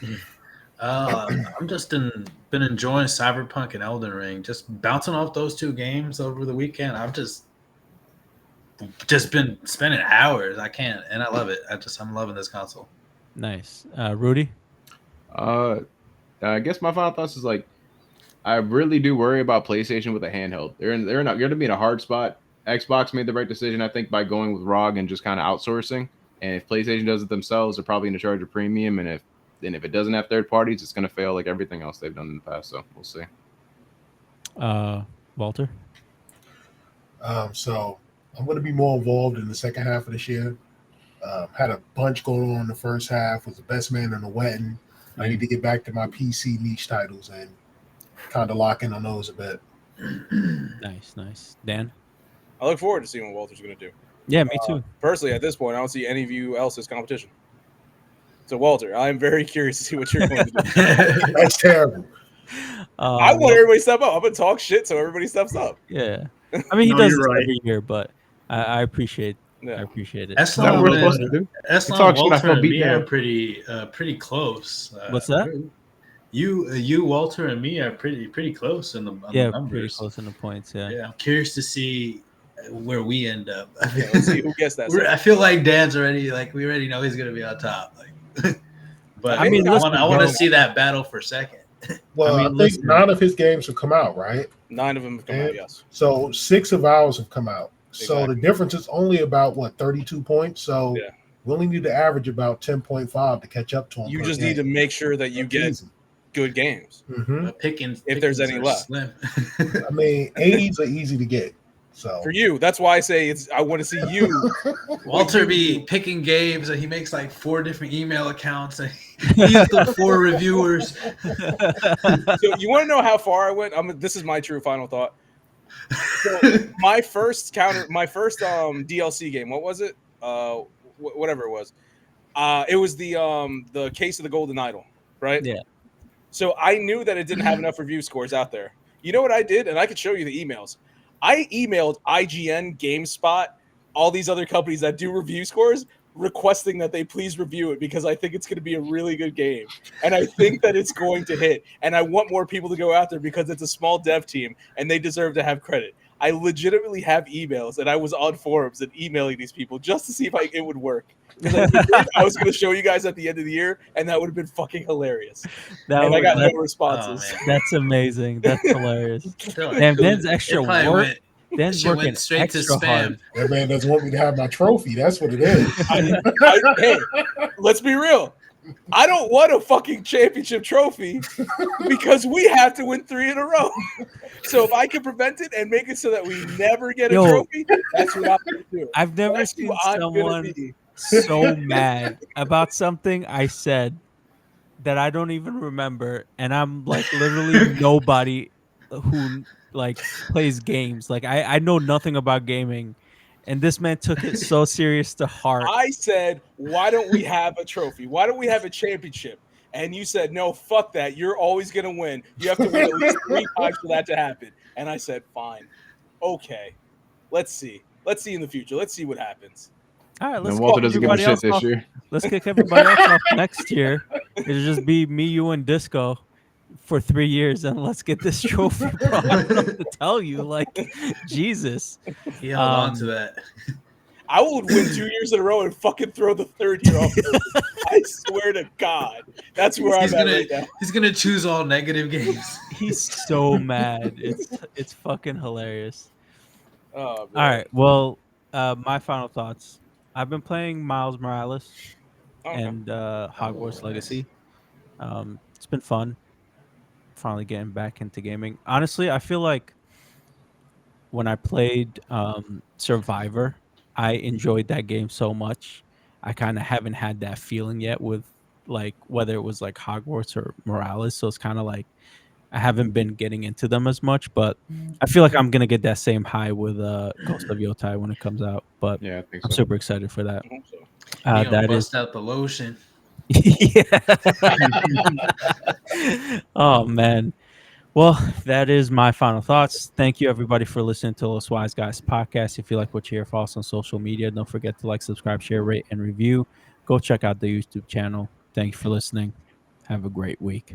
I'm just been enjoying Cyberpunk and Elden Ring. Just bouncing off those two games over the weekend. I've just been spending hours. I can't, and I love it. I'm loving this console. Nice. Rudy? I guess my final thoughts is like I really do worry about PlayStation with a handheld. They're going to be in a hard spot. Xbox made the right decision, I think, by going with ROG and just kind of outsourcing. And if PlayStation does it themselves, they're probably going to charge a premium. And if it doesn't have third parties, it's going to fail like everything else they've done in the past. So we'll see. Walter? So I'm going to be more involved in the second half of this year. Had a bunch going on in the first half. Was the best man in the wedding. I need to get back to my PC niche titles and kind of lock in on those a bit. Nice. Dan? I look forward to seeing what Walter's going to do. Yeah, me too. Personally, at this point, I don't see any of you else as competition. So, Walter, I'm very curious to see what you're going to do. That's terrible. I want everybody to step up. I'm going to talk shit so everybody steps up. Yeah. I mean, he No, does you're this right. every year, but I appreciate Yeah. I appreciate it. Is that what we're supposed to do? Eslam, talk shit, I Walter, feel and beat me are down. pretty close. What's that? You, Walter, and me are pretty close in the Yeah, numbers. pretty close in the points. Yeah. Yeah, I'm curious to see where we end up. Yeah, let's see who gets that. I feel like Dan's already we already know he's gonna be on top. Like, but I mean, I listen, want to bro. see that battle for second. Well, I I, mean, think listen. 9 of his games have come out, right? 9 of them have come out, yes. So 6 of ours have come out. So Exactly. the difference is only about 32 points. So Yeah. we only need to average about 10.5 to catch up to him. You just need to make sure that you get good games. Mm-hmm. If there's any left. Slim. I mean, 80s are easy to get. So For you, that's why I say I want to see you. Walter be picking games and he makes like 4 different email accounts and he's the 4 reviewers. So you want to know how far I went? This is my true final thought. So my first DLC game. What was it? Whatever it was. It was the Case of the Golden Idol, right? Yeah. So I knew that it didn't have enough review scores out there. You know what I did? And I could show you the emails. I emailed IGN, GameSpot, all these other companies that do review scores, requesting that they please review it because I think it's going to be a really good game. And I think that it's going to hit. And I want more people to go out there because it's a small dev team and they deserve to have credit. I legitimately have emails and I was on forums and emailing these people just to see if it would work. I was going to show you guys at the end of the year and that would have been fucking hilarious. And I got no responses. Oh, That's amazing. That's hilarious. Damn, Dan's extra work. Dan's working straight extra to spam. hard. that man doesn't want me to have my trophy. That's what it is. Hey, let's be real. I don't want a fucking championship trophy because we have to win 3 in a row. So if I can prevent it and make it so that we never get a trophy, that's what I'm going to do. I've never That's seen who I'm gonna someone be. so mad about something I said that I don't even remember, and I'm like literally nobody who like plays games. Like I know nothing about gaming, and this man took it so serious to heart. I said, why don't we have a trophy? Why don't we have a championship? and you said, "No, fuck that. You're always gonna win. You have to win at least 3 times for that to happen." And I said, "Fine, okay, let's see. Let's see in the future. Let's see what happens." All right, And let's then kick Walter doesn't give a everybody shit else this off. year. Let's kick everybody else off next year. It'll just be me, you, and Disco for 3 years, and let's get this trophy, bro. I don't know what to tell you. Like, Jesus. He held on to Um, that. I would win 2 years in a row and fucking throw the third year off purpose. I swear to God, that's where He's I'm at gonna right now. he's gonna choose all negative games. He's so mad. It's fucking hilarious. Oh All man. right. Well, my final thoughts. I've been playing Miles Morales Okay. and Hogwarts Oh, nice. Legacy. It's been fun. Finally getting back into gaming. Honestly, I feel like when I played Survivor, I enjoyed that game so much. I kind of haven't had that feeling yet with like whether it was like Hogwarts or Morales. So it's kind of like I haven't been getting into them as much, but I feel like I'm gonna get that same high with Ghost of Yotai when it comes out. But Yeah, I think I'm so. super excited for that. I hope so. He gonna That is, bust out the lotion. yeah. Oh man. Well, that is my final thoughts. Thank you everybody for listening to Los Wise Guys podcast. If you like what you hear, follow us on social media. Don't forget to like, subscribe, share, rate, and review. Go check out the YouTube channel. Thank you for listening. Have a great week.